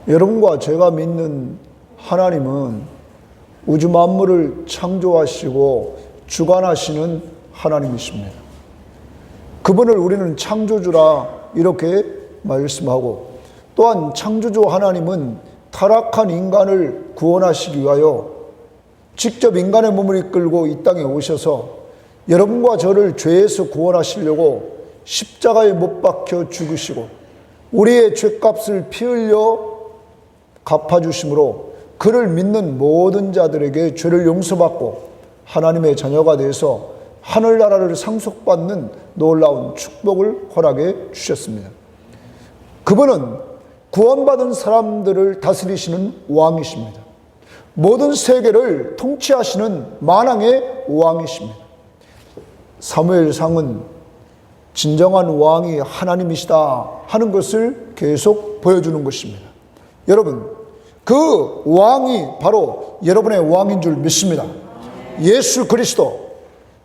여러분과 제가 믿는 하나님은 우주 만물을 창조하시고 주관하시는 하나님이십니다. 그분을 우리는 창조주라 이렇게 말씀하고, 또한 창조주 하나님은 타락한 인간을 구원하시기 위하여 직접 인간의 몸을 이끌고 이 땅에 오셔서 여러분과 저를 죄에서 구원하시려고 십자가에 못 박혀 죽으시고 우리의 죄값을 피 흘려 갚아주심으로 그를 믿는 모든 자들에게 죄를 용서받고 하나님의 자녀가 되어서 하늘나라를 상속받는 놀라운 축복을 허락해 주셨습니다. 그분은 구원받은 사람들을 다스리시는 왕이십니다. 모든 세계를 통치하시는 만왕의 왕이십니다. 사무엘상은 진정한 왕이 하나님이시다 하는 것을 계속 보여주는 것입니다. 여러분, 그 왕이 바로 여러분의 왕인 줄 믿습니다. 예수 그리스도,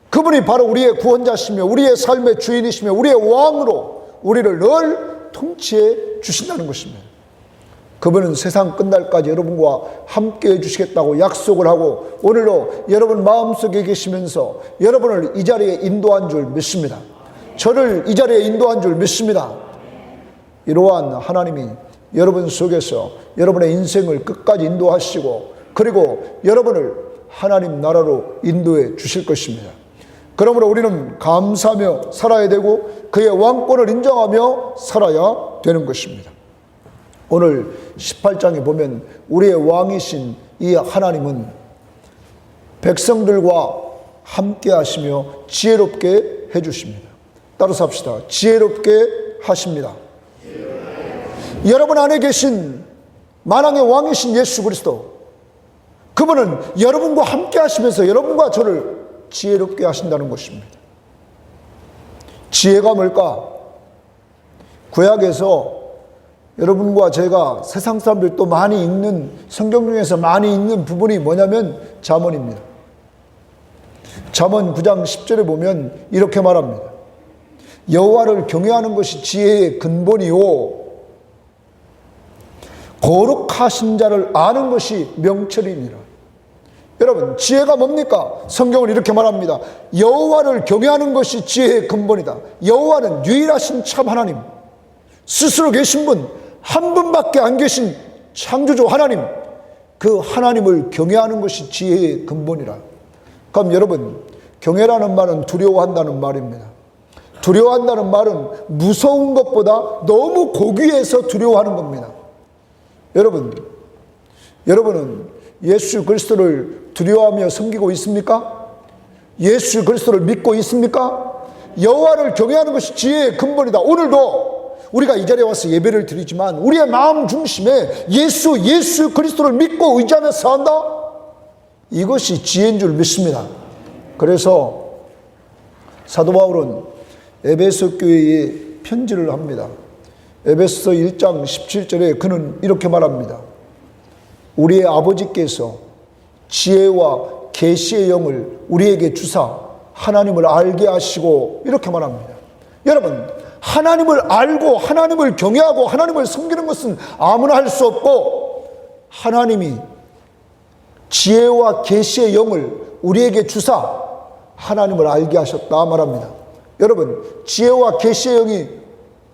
그분이 바로 우리의 구원자시며 우리의 삶의 주인이시며 우리의 왕으로 우리를 늘 통치해 주신다는 것입니다. 그분은 세상 끝날까지 여러분과 함께 해주시겠다고 약속을 하고 오늘도 여러분 마음속에 계시면서 여러분을 이 자리에 인도한 줄 믿습니다. 저를 이 자리에 인도한 줄 믿습니다. 이러한 하나님이 여러분 속에서 여러분의 인생을 끝까지 인도하시고 그리고 여러분을 하나님 나라로 인도해 주실 것입니다. 그러므로 우리는 감사하며 살아야 되고 그의 왕권을 인정하며 살아야 되는 것입니다. 오늘 18장에 보면 우리의 왕이신 이 하나님은 백성들과 함께 하시며 지혜롭게 해주십니다. 따라서 합시다. 지혜롭게 하십니다. 여러분 안에 계신 만왕의 왕이신 예수 그리스도, 그분은 여러분과 함께 하시면서 여러분과 저를 지혜롭게 하신다는 것입니다. 지혜가 뭘까? 구약에서 여러분과 제가 세상 사람들도 많이 읽는, 성경 중에서 많이 읽는 부분이 뭐냐면 잠언입니다. 잠언 9장 10절에 보면 이렇게 말합니다. 여호와를 경외하는 것이 지혜의 근본이요 거룩하신 자를 아는 것이 명철이니라. 여러분, 지혜가 뭡니까? 성경은 이렇게 말합니다. 여호와를 경외하는 것이 지혜의 근본이다. 여호와는 유일하신 참 하나님, 스스로 계신 분, 한 분밖에 안 계신 창조주 하나님, 그 하나님을 경외하는 것이 지혜의 근본이라. 그럼 여러분, 경외라는 말은 두려워한다는 말입니다. 두려워한다는 말은 무서운 것보다 너무 고귀해서 두려워하는 겁니다. 여러분은 예수 그리스도를 두려워하며 섬기고 있습니까? 예수 그리스도를 믿고 있습니까? 여호와를 경외하는 것이 지혜의 근본이다. 오늘도 우리가 이 자리에 와서 예배를 드리지만 우리의 마음 중심에 예수 그리스도를 믿고 의지하며 산다? 이것이 지혜인 줄 믿습니다. 그래서 사도 바울은 에베소 교회에 편지를 합니다. 에베소 1장 17절에 그는 이렇게 말합니다. 우리의 아버지께서 지혜와 계시의 영을 우리에게 주사 하나님을 알게 하시고, 이렇게 말합니다. 여러분, 하나님을 알고 하나님을 경외하고 하나님을 섬기는 것은 아무나 할 수 없고, 하나님이 지혜와 계시의 영을 우리에게 주사 하나님을 알게 하셨다 말합니다. 여러분, 지혜와 계시의 영이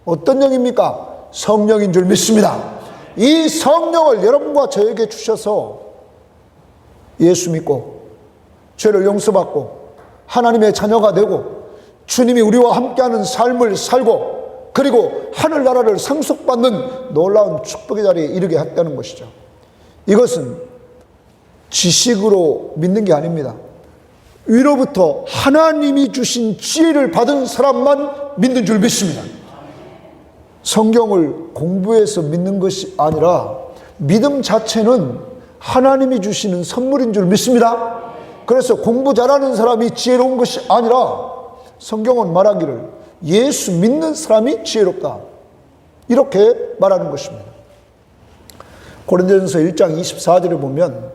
어떤 영입니까? 성령인 줄 믿습니다. 이 성령을 여러분과 저에게 주셔서 예수 믿고 죄를 용서받고 하나님의 자녀가 되고 주님이 우리와 함께하는 삶을 살고 그리고 하늘나라를 상속받는 놀라운 축복의 자리에 이르게 했다는 것이죠. 이것은 지식으로 믿는 게 아닙니다. 위로부터 하나님이 주신 지혜를 받은 사람만 믿는 줄 믿습니다. 성경을 공부해서 믿는 것이 아니라 믿음 자체는 하나님이 주시는 선물인 줄 믿습니다. 그래서 공부 잘하는 사람이 지혜로운 것이 아니라 성경은 말하기를 예수 믿는 사람이 지혜롭다, 이렇게 말하는 것입니다. 고린도전서 1장 24절에 보면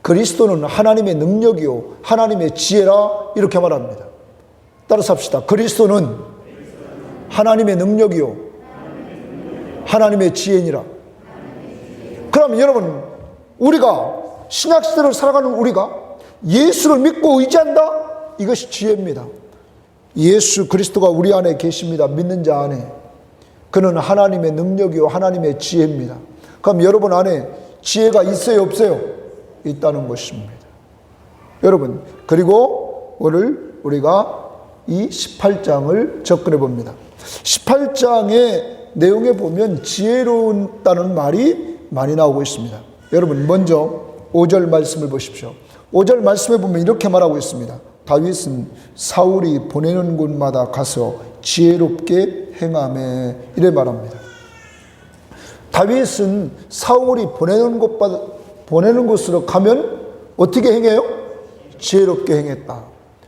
그리스도는 하나님의 능력이요 하나님의 지혜라, 이렇게 말합니다. 따라서 합시다. 그리스도는 하나님의 능력이요 하나님의 지혜니라. 그럼 여러분, 우리가 신약시대를 살아가는 우리가 예수를 믿고 의지한다? 이것이 지혜입니다. 예수 그리스도가 우리 안에 계십니다. 믿는 자 안에. 그는 하나님의 능력이요 하나님의 지혜입니다. 그럼 여러분 안에 지혜가 있어요 없어요? 있다는 것입니다. 여러분, 그리고 오늘 우리가 이 18장을 접근해 봅니다. 18장의 내용에 보면 지혜로운다는 말이 많이 나오고 있습니다. 여러분, 먼저 5절 말씀을 보십시오. 5절 말씀에 보면 이렇게 말하고 있습니다. 다윗은 사울이 보내는 곳마다 가서 지혜롭게 행하매, 이래 말합니다. 다윗은 사울이 보내는 곳으로 가면 어떻게 행해요? 지혜롭게 행했다.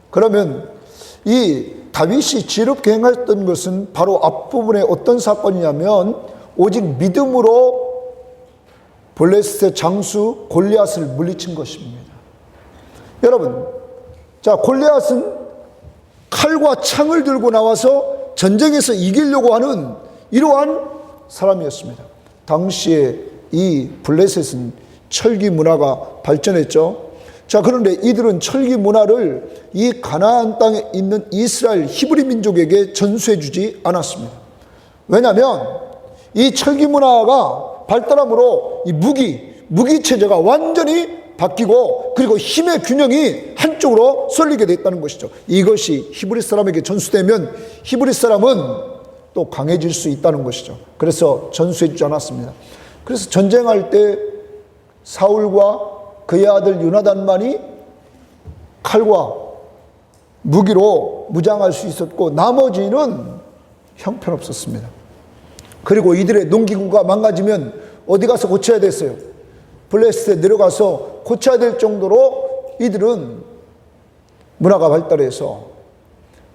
그러면 이 다윗이 지혜롭게 행했던 것은 바로 앞부분에 어떤 사건이냐면 오직 믿음으로 블레셋의 장수 골리앗을 물리친 것입니다. 여러분, 자, 골리앗은 칼과 창을 들고 나와서 전쟁에서 이기려고 하는 이러한 사람이었습니다. 당시에 이 블레셋은 철기 문화가 발전했죠. 자, 그런데 이들은 철기 문화를 이 가나안 땅에 있는 이스라엘 히브리 민족에게 전수해 주지 않았습니다. 왜냐하면 이 철기 문화가 발달함으로 이 무기 체제가 완전히 바뀌고, 그리고 힘의 균형이 한쪽으로 쏠리게 됐다는 것이죠. 이것이 히브리 사람에게 전수되면 히브리 사람은 또 강해질 수 있다는 것이죠. 그래서 전수해 주지 않았습니다. 그래서 전쟁할 때 사울과 그의 아들 요나단만이 칼과 무기로 무장할 수 있었고 나머지는 형편없었습니다. 그리고 이들의 농기구가 망가지면 어디 가서 고쳐야 됐어요? 블레셋에 내려가서 고쳐야 될 정도로 이들은 문화가 발달해서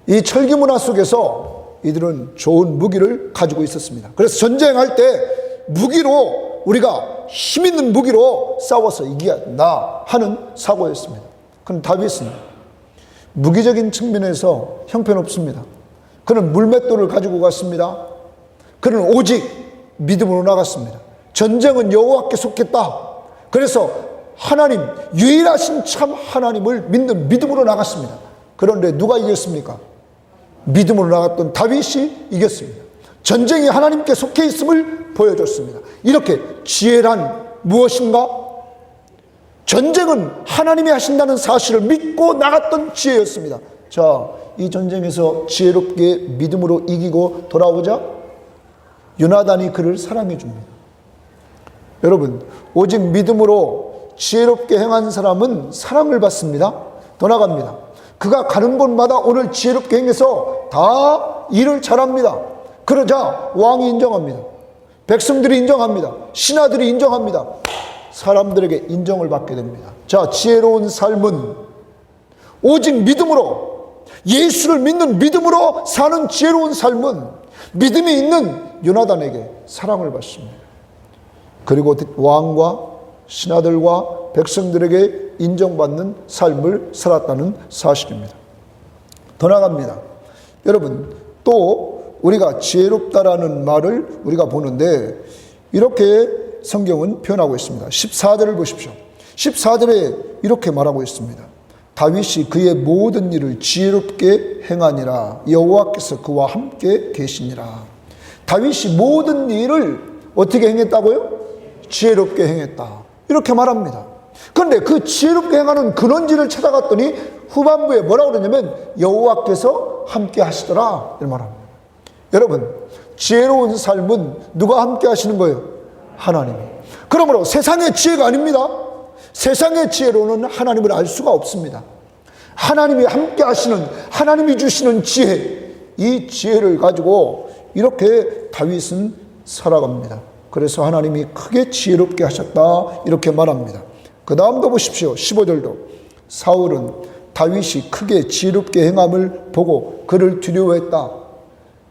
이 철기 문화 속에서 이들은 좋은 무기를 가지고 있었습니다. 그래서 전쟁할 때 무기로, 우리가 힘 있는 무기로 싸워서 이겨야 한다 하는 사고였습니다. 그럼 다윗은 무기적인 측면에서 형편없습니다. 그는 물맷돌을 가지고 갔습니다. 그는 오직 믿음으로 나갔습니다. 전쟁은 여호와께 속했다. 그래서 하나님, 유일하신 참 하나님을 믿는 믿음으로 나갔습니다. 그런데 누가 이겼습니까? 믿음으로 나갔던 다윗이 이겼습니다. 전쟁이 하나님께 속해 있음을 보여줬습니다. 이렇게 지혜란 무엇인가? 전쟁은 하나님이 하신다는 사실을 믿고 나갔던 지혜였습니다. 자, 이 전쟁에서 지혜롭게 믿음으로 이기고 돌아오자 요나단이 그를 사랑해 줍니다. 여러분, 오직 믿음으로 지혜롭게 행한 사람은 사랑을 받습니다. 더 나갑니다. 그가 가는 곳마다 오늘 지혜롭게 행해서 다 일을 잘합니다. 그러자 왕이 인정합니다. 백성들이 인정합니다. 신하들이 인정합니다. 사람들에게 인정을 받게 됩니다. 자, 지혜로운 삶은 오직 믿음으로, 예수를 믿는 믿음으로 사는 지혜로운 삶은 믿음이 있는 요나단에게 사랑을 받습니다. 그리고 왕과 신하들과 백성들에게 인정받는 삶을 살았다는 사실입니다. 더 나갑니다. 여러분, 또 우리가 지혜롭다라는 말을 우리가 보는데 이렇게 성경은 표현하고 있습니다. 14절을 보십시오. 14절에 이렇게 말하고 있습니다. 다윗이 그의 모든 일을 지혜롭게 행하니라. 여호와께서 그와 함께 계시니라. 다윗이 모든 일을 어떻게 행했다고요? 지혜롭게 행했다. 이렇게 말합니다. 그런데 그 지혜롭게 행하는 근원지를 찾아갔더니 후반부에 뭐라고 그러냐면 여호와께서 함께 하시더라 이렇게 말합니다. 여러분, 지혜로운 삶은 누가 함께 하시는 거예요? 하나님이. 그러므로 세상의 지혜가 아닙니다. 세상의 지혜로는 하나님을 알 수가 없습니다. 하나님이 함께 하시는, 하나님이 주시는 지혜, 이 지혜를 가지고 이렇게 다윗은 살아갑니다. 그래서 하나님이 크게 지혜롭게 하셨다 이렇게 말합니다. 그 다음도 보십시오. 15절도 사울은 다윗이 크게 지혜롭게 행함을 보고 그를 두려워했다.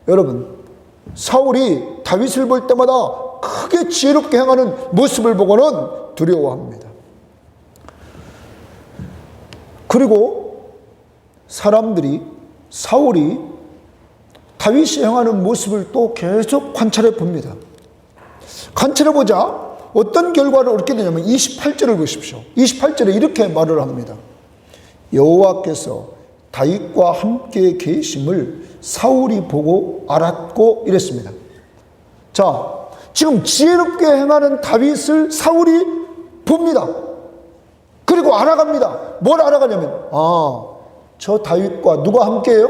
여러분, 사울이 다윗을 볼 때마다 크게 지혜롭게 행하는 모습을 보고는 두려워합니다. 그리고 사람들이, 사울이 다윗이 행하는 모습을 또 계속 관찰해 봅니다. 관찰해 보자 어떤 결과를 얻게 되냐면 28절을 보십시오. 28절에 이렇게 말을 합니다. 여호와께서 다윗과 함께 계심을 사울이 보고 알았고 이랬습니다. 자, 지금 지혜롭게 행하는 다윗을 사울이 봅니다. 그리고 알아갑니다. 뭘 알아가냐면 저 다윗과 누가 함께해요?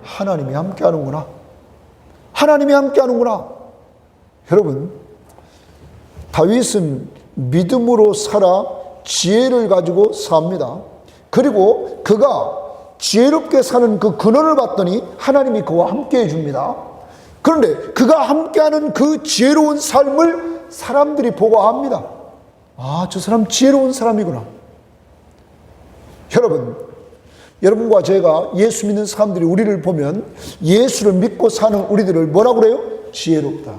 하나님이 함께하는구나. 하나님이 함께하는구나. 여러분, 다윗은 믿음으로 살아 지혜를 가지고 삽니다. 그리고 그가 지혜롭게 사는 그 근원을 봤더니 하나님이 그와 함께해 줍니다. 그런데 그가 함께하는 그 지혜로운 삶을 사람들이 보고 합니다. 저 사람 지혜로운 사람이구나. 여러분과 제가 예수 믿는 사람들이 우리를 보면 예수를 믿고 사는 우리들을 뭐라고 그래요? 지혜롭다.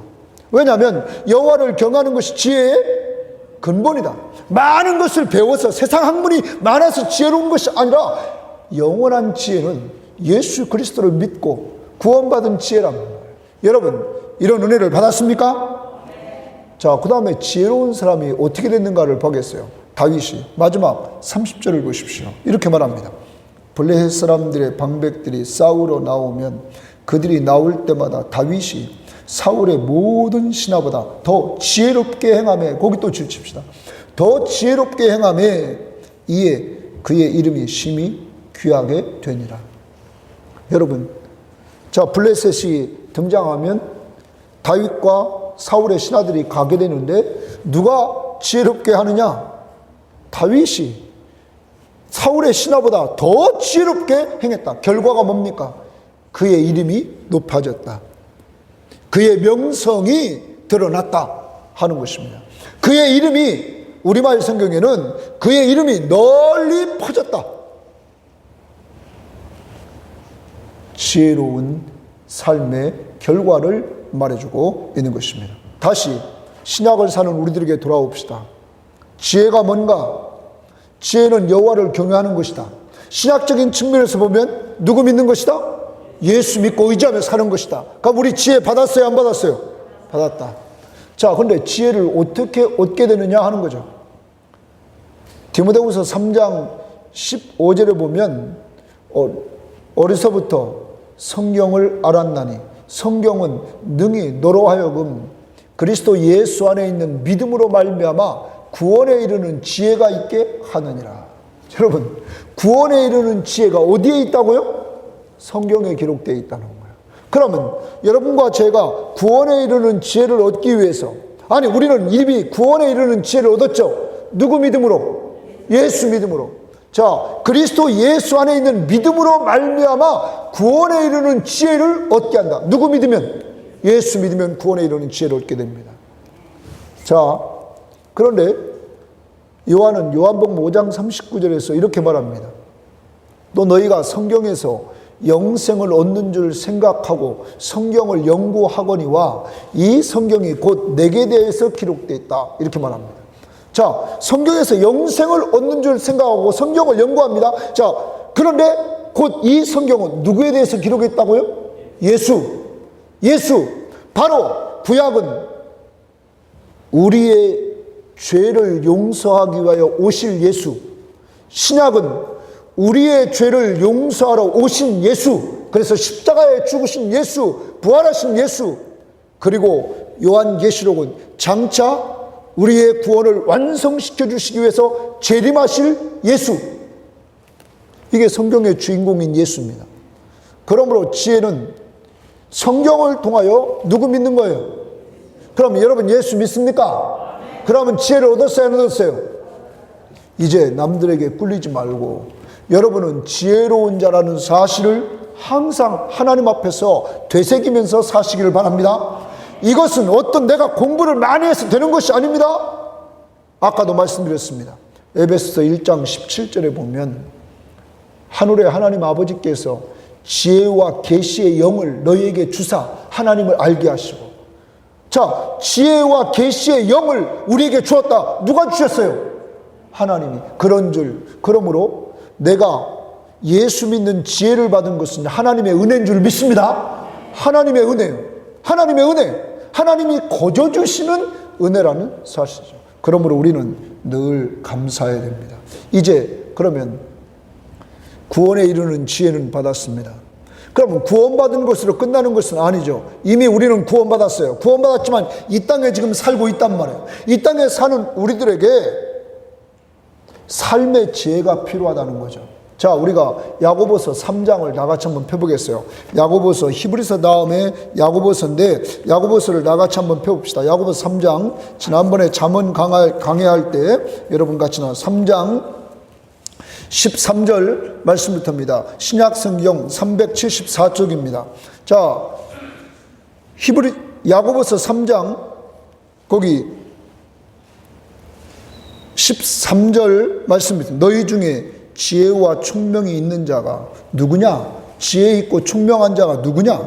왜냐하면 여호와를 경외하는 것이 지혜의 근본이다. 많은 것을 배워서 세상 학문이 많아서 지혜로운 것이 아니라 영원한 지혜는 예수 그리스도를 믿고 구원받은 지혜랍니다. 여러분, 이런 은혜를 받았습니까? 자, 그 다음에 지혜로운 사람이 어떻게 됐는가를 보겠어요. 다윗이 마지막 30절을 보십시오. 이렇게 말합니다. 블레셋 사람들의 방백들이 싸우러 나오면 그들이 나올 때마다 다윗이 사울의 모든 신하보다 더 지혜롭게 행하며, 거기 또 줄칩시다. 더 지혜롭게 행하며 이에 그의 이름이 심히 귀하게 되니라. 여러분, 자, 블레셋이 등장하면 다윗과 사울의 신하들이 가게 되는데 누가 지혜롭게 하느냐? 다윗이 사울의 신하보다 더 지혜롭게 행했다. 결과가 뭡니까? 그의 이름이 높아졌다. 그의 명성이 드러났다 하는 것입니다. 그의 이름이, 우리말 성경에는 그의 이름이 널리 퍼졌다. 지혜로운 삶의 결과를 말해주고 있는 것입니다. 다시 신약을 사는 우리들에게 돌아옵시다. 지혜가 뭔가? 지혜는 여호와를 경외하는 것이다. 신학적인 측면에서 보면 누구 믿는 것이다? 예수 믿고 의지하며 사는 것이다. 그럼 우리 지혜 받았어요? 안 받았어요? 받았다. 자, 그런데 지혜를 어떻게 얻게 되느냐 하는 거죠. 디모데후서 3장 15절에 보면 어려서부터 성경을 알았나니 성경은 능히 너로 하여금 그리스도 예수 안에 있는 믿음으로 말미암아 구원에 이르는 지혜가 있게 하느니라. 여러분, 구원에 이르는 지혜가 어디에 있다고요? 성경에 기록되어 있다는 거예요. 그러면 여러분과 제가 구원에 이르는 지혜를 얻기 위해서, 아니 우리는 이미 구원에 이르는 지혜를 얻었죠. 누구 믿음으로? 예수 믿음으로. 자, 그리스도 예수 안에 있는 믿음으로 말미암아 구원에 이르는 지혜를 얻게 한다. 누구 믿으면? 예수 믿으면 구원에 이르는 지혜를 얻게 됩니다. 자, 그런데 요한은 요한복음 5장 39절에서 이렇게 말합니다. 또 너희가 성경에서 영생을 얻는 줄 생각하고 성경을 연구하거니와 이 성경이 곧 내게 대해서 기록되어 있다. 이렇게 말합니다. 자, 성경에서 영생을 얻는 줄 생각하고 성경을 연구합니다. 자, 그런데 곧 이 성경은 누구에 대해서 기록했다고요? 예수. 바로 구약은 우리의 죄를 용서하기 위하여 오실 예수, 신약은 우리의 죄를 용서하러 오신 예수, 그래서 십자가에 죽으신 예수, 부활하신 예수, 그리고 요한계시록은 장차 우리의 구원을 완성시켜 주시기 위해서 재림하실 예수, 이게 성경의 주인공인 예수입니다. 그러므로 지혜는 성경을 통하여 누구 믿는 거예요? 그럼 여러분 예수 믿습니까? 그러면 지혜를 얻었어요, 안 얻었어요? 이제 남들에게 꿀리지 말고 여러분은 지혜로운 자라는 사실을 항상 하나님 앞에서 되새기면서 사시기를 바랍니다. 이것은 어떤 내가 공부를 많이 해서 되는 것이 아닙니다. 아까도 말씀드렸습니다. 에베소서 1장 17절에 보면 하늘의 하나님 아버지께서 지혜와 계시의 영을 너희에게 주사 하나님을 알게 하시고, 자, 지혜와 계시의 영을 우리에게 주었다. 누가 주셨어요? 하나님이. 그러므로 내가 예수 믿는 지혜를 받은 것은 하나님의 은혜인 줄 믿습니다. 하나님의 은혜요. 하나님의 은혜. 하나님이 거저 주시는 은혜라는 사실이죠. 그러므로 우리는 늘 감사해야 됩니다. 이제 그러면 구원에 이르는 지혜는 받았습니다. 그러면 구원받은 것으로 끝나는 것은 아니죠. 이미 우리는 구원받았어요. 구원받았지만 이 땅에 지금 살고 있단 말이에요. 이 땅에 사는 우리들에게 삶의 지혜가 필요하다는 거죠. 자, 우리가 야고보서 3장을 나같이 한번 펴보겠어요. 야고보서, 히브리서 다음에 야고보서인데 야고보서를 나같이 한번 펴봅시다. 야고보서 3장, 지난번에 잠언 강해할 때 여러분 같이 나 3장 13절 말씀부터입니다. 신약성경 374쪽입니다. 자, 야고보서 3장 거기 13절 말씀입니다. 너희 중에 지혜와 총명이 있는 자가 누구냐? 지혜 있고 총명한 자가 누구냐?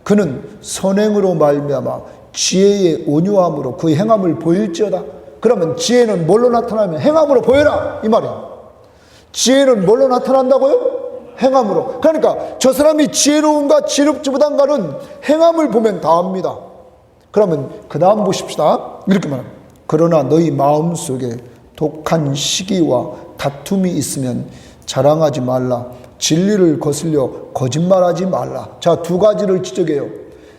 그는 선행으로 말미암아 지혜의 온유함으로 그 행함을 보일지어다. 그러면 지혜는 뭘로 나타나면 행함으로 보여라 이 말이에요. 지혜는 뭘로 나타난다고요? 행함으로. 그러니까 저 사람이 지혜로운가 지혜롭지 못한가는 행함을 보면 다 압니다. 그러면 그 다음 보십시다. 이렇게 말합니다. 그러나 너희 마음속에 독한 시기와 다툼이 있으면 자랑하지 말라. 진리를 거슬려 거짓말하지 말라. 자, 두 가지를 지적해요.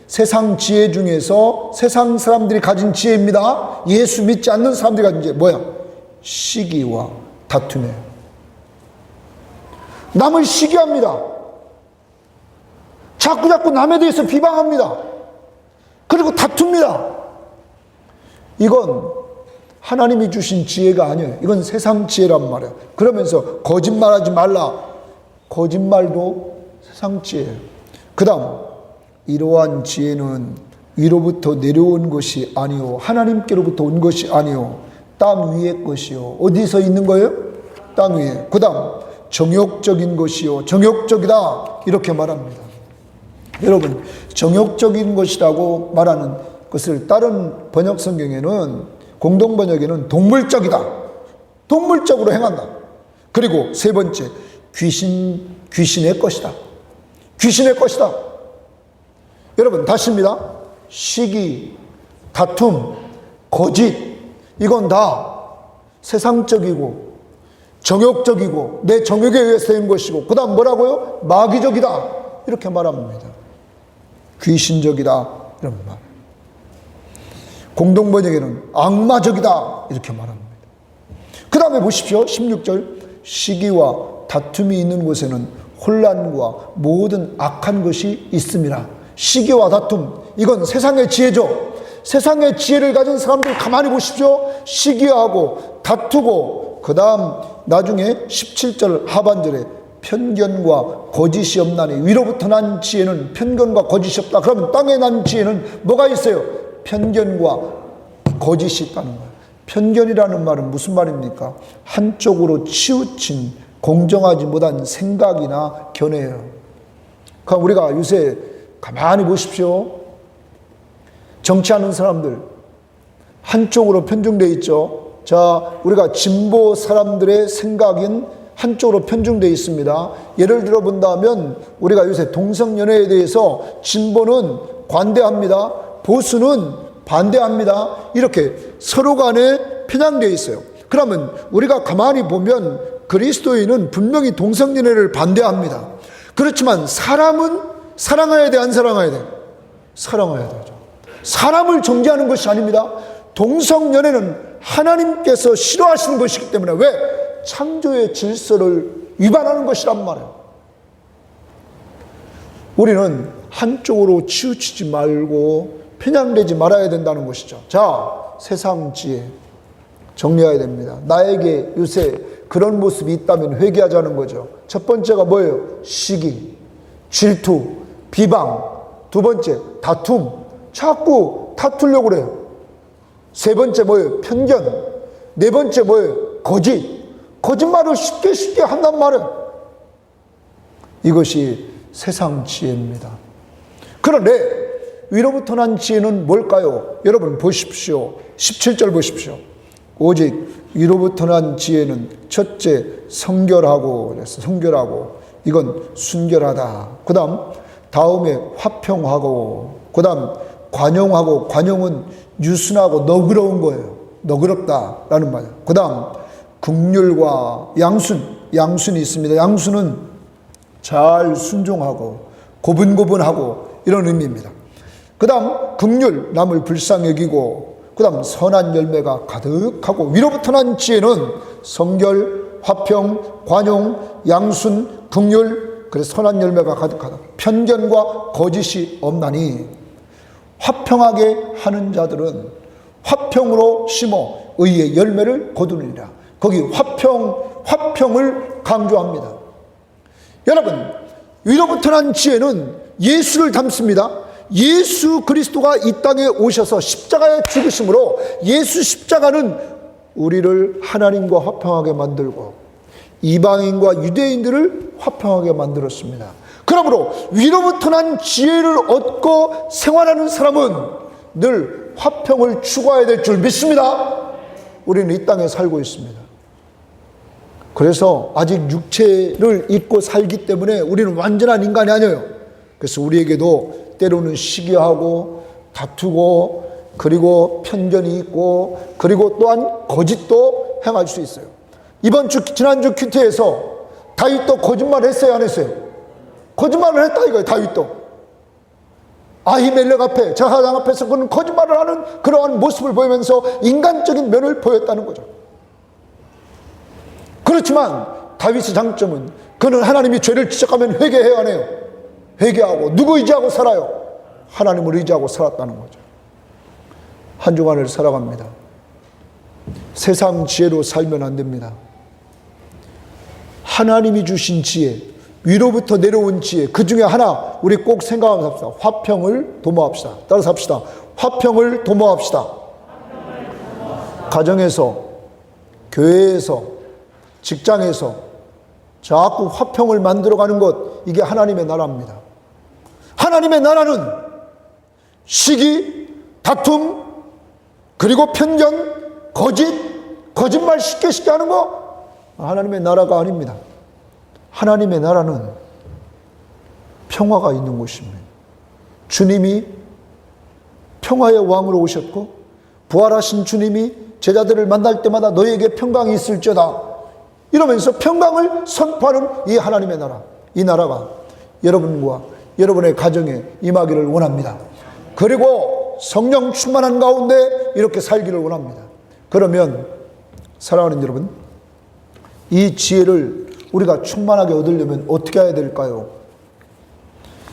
세상 지혜 중에서 세상 사람들이 가진 지혜입니다. 예수 믿지 않는 사람들이 가진 지혜 뭐야? 시기와 다툼이에요. 남을 시기합니다. 자꾸 남에 대해서 비방합니다. 그리고 다툽니다. 이건 하나님이 주신 지혜가 아니에요. 이건 세상 지혜란 말이에요. 그러면서 거짓말하지 말라. 거짓말도 세상 지혜예요. 그 다음, 이러한 지혜는 위로부터 내려온 것이 아니요 하나님께로부터 온 것이 아니요 땅 위의 것이요. 어디서 있는 거예요? 땅 위에. 그 다음, 정욕적인 것이요 정욕적이다 이렇게 말합니다. 여러분, 정욕적인 것이라고 말하는 것을 다른 번역 성경에는, 공동 번역에는 동물적이다, 동물적으로 행한다. 그리고 세 번째, 귀신의 것이다, 귀신의 것이다. 여러분, 다시입니다. 시기, 다툼, 거짓, 이건 다 세상적이고 정욕적이고 내 정욕에 의해서 된 것이고, 그 다음 뭐라고요? 마귀적이다 이렇게 말합니다. 귀신적이다 이런 말. 공동번역에는 악마적이다 이렇게 말합니다. 그 다음에 보십시오. 16절, 시기와 다툼이 있는 곳에는 혼란과 모든 악한 것이 있습니다. 시기와 다툼, 이건 세상의 지혜죠. 세상의 지혜를 가진 사람들 가만히 보십시오. 시기하고 다투고, 그 다음 나중에 17절 하반절에 편견과 거짓이 없나니, 위로부터 난 지혜는 편견과 거짓이 없다. 그러면 땅에 난 지혜는 뭐가 있어요? 편견과 거짓이 있다는 거예요. 편견이라는 말은 무슨 말입니까? 한쪽으로 치우친 공정하지 못한 생각이나 견해예요. 그럼 우리가 요새 가만히 보십시오. 정치하는 사람들 한쪽으로 편중되어 있죠. 자, 우리가 진보 사람들의 생각인 한쪽으로 편중되어 있습니다. 예를 들어 본다면 우리가 요새 동성연애에 대해서 진보는 관대합니다. 보수는 반대합니다. 이렇게 서로 간에 편향되어 있어요. 그러면 우리가 가만히 보면 그리스도인은 분명히 동성연애를 반대합니다. 그렇지만 사람은 사랑해야 돼, 안 사랑해야 돼? 사랑해야 되죠. 사람을 정죄하는 것이 아닙니다. 동성연애는 하나님께서 싫어하시는 것이기 때문에, 왜? 창조의 질서를 위반하는 것이란 말이에요. 우리는 한쪽으로 치우치지 말고 편향되지 말아야 된다는 것이죠. 자, 세상 지혜 정리해야 됩니다. 나에게 요새 그런 모습이 있다면 회개하자는 거죠. 첫 번째가 뭐예요? 시기, 질투, 비방. 두 번째, 다툼. 자꾸 다투려고 그래요. 세 번째 뭐예요? 편견. 네 번째 뭐예요? 거짓. 거짓말을 쉽게 한단 말이에요. 이것이 세상 지혜입니다. 그런데 위로부터 난 지혜는 뭘까요? 여러분 보십시오. 17절 보십시오. 오직 위로부터 난 지혜는 첫째 성결하고, 그래서 성결하고, 이건 순결하다. 그 다음에 화평하고, 그 다음 관용하고, 관용은 유순하고 너그러운 거예요. 너그럽다라는 말이에요. 그 다음 긍휼과 양순이 있습니다. 양순은 잘 순종하고 고분고분하고 이런 의미입니다. 그 다음 긍휼, 남을 불쌍히 여기고, 그 다음 선한 열매가 가득하고, 위로부터 난 지혜는 성결, 화평, 관용, 양순, 긍휼, 그래서 선한 열매가 가득하다. 편견과 거짓이 없나니 화평하게 하는 자들은 화평으로 심어 의의 열매를 거두리라. 거기 화평을 강조합니다. 여러분, 위로부터 난 지혜는 예수를 담습니다. 예수 그리스도가 이 땅에 오셔서 십자가에 죽으심으로 예수 십자가는 우리를 하나님과 화평하게 만들고 이방인과 유대인들을 화평하게 만들었습니다. 그러므로 위로부터 난 지혜를 얻고 생활하는 사람은 늘 화평을 추구해야 될 줄 믿습니다. 우리는 이 땅에 살고 있습니다. 그래서 아직 육체를 입고 살기 때문에 우리는 완전한 인간이 아니에요. 그래서 우리에게도 때로는 시기하고 다투고, 그리고 편견이 있고, 그리고 또한 거짓도 행할 수 있어요. 지난주 큐티에서 다윗도 거짓말을 했어요, 안 했어요? 거짓말을 했다 이거예요. 다윗도 아히멜렉 앞에, 제사장 앞에서 그는 거짓말을 하는 그러한 모습을 보이면서 인간적인 면을 보였다는 거죠. 그렇지만 다윗의 장점은 그는 하나님이 죄를 지적하면 회개해야 하네요. 회개하고 누구 의지하고 살아요? 하나님을 의지하고 살았다는 거죠. 한 주간을 살아갑니다. 세상 지혜로 살면 안 됩니다. 하나님이 주신 지혜, 위로부터 내려온 지혜, 그 중에 하나 우리 꼭 생각하면서 합시다. 화평을 도모합시다. 따라서 합시다. 화평을 도모합시다. 가정에서, 교회에서, 직장에서 자꾸 화평을 만들어가는 것, 이게 하나님의 나라입니다. 하나님의 나라는 시기, 다툼, 그리고 편견, 거짓말 쉽게 하는 거 하나님의 나라가 아닙니다. 하나님의 나라는 평화가 있는 곳입니다. 주님이 평화의 왕으로 오셨고, 부활하신 주님이 제자들을 만날 때마다 너희에게 평강이 있을지어다 이러면서 평강을 선포하는 이 하나님의 나라, 이 나라가 여러분과 여러분의 가정에 임하기를 원합니다. 그리고 성령 충만한 가운데 이렇게 살기를 원합니다. 그러면 사랑하는 여러분, 이 지혜를 우리가 충만하게 얻으려면 어떻게 해야 될까요?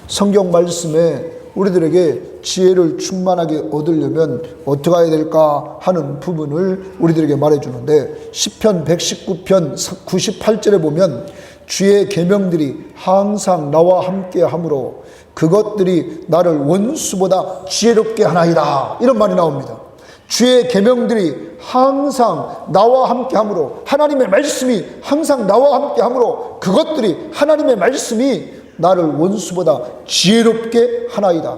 성경 말씀에 우리들에게 지혜를 충만하게 얻으려면 어떻게 해야 될까 하는 부분을 우리들에게 말해주는데, 시편 119편 98절에 보면 주의 계명들이 항상 나와 함께 하므로 그것들이 나를 원수보다 지혜롭게 하나이다, 이런 말이 나옵니다. 주의 계명들이 항상 나와 함께 하므로, 하나님의 말씀이 항상 나와 함께 하므로 그것들이, 하나님의 말씀이 나를 원수보다 지혜롭게 하나이다.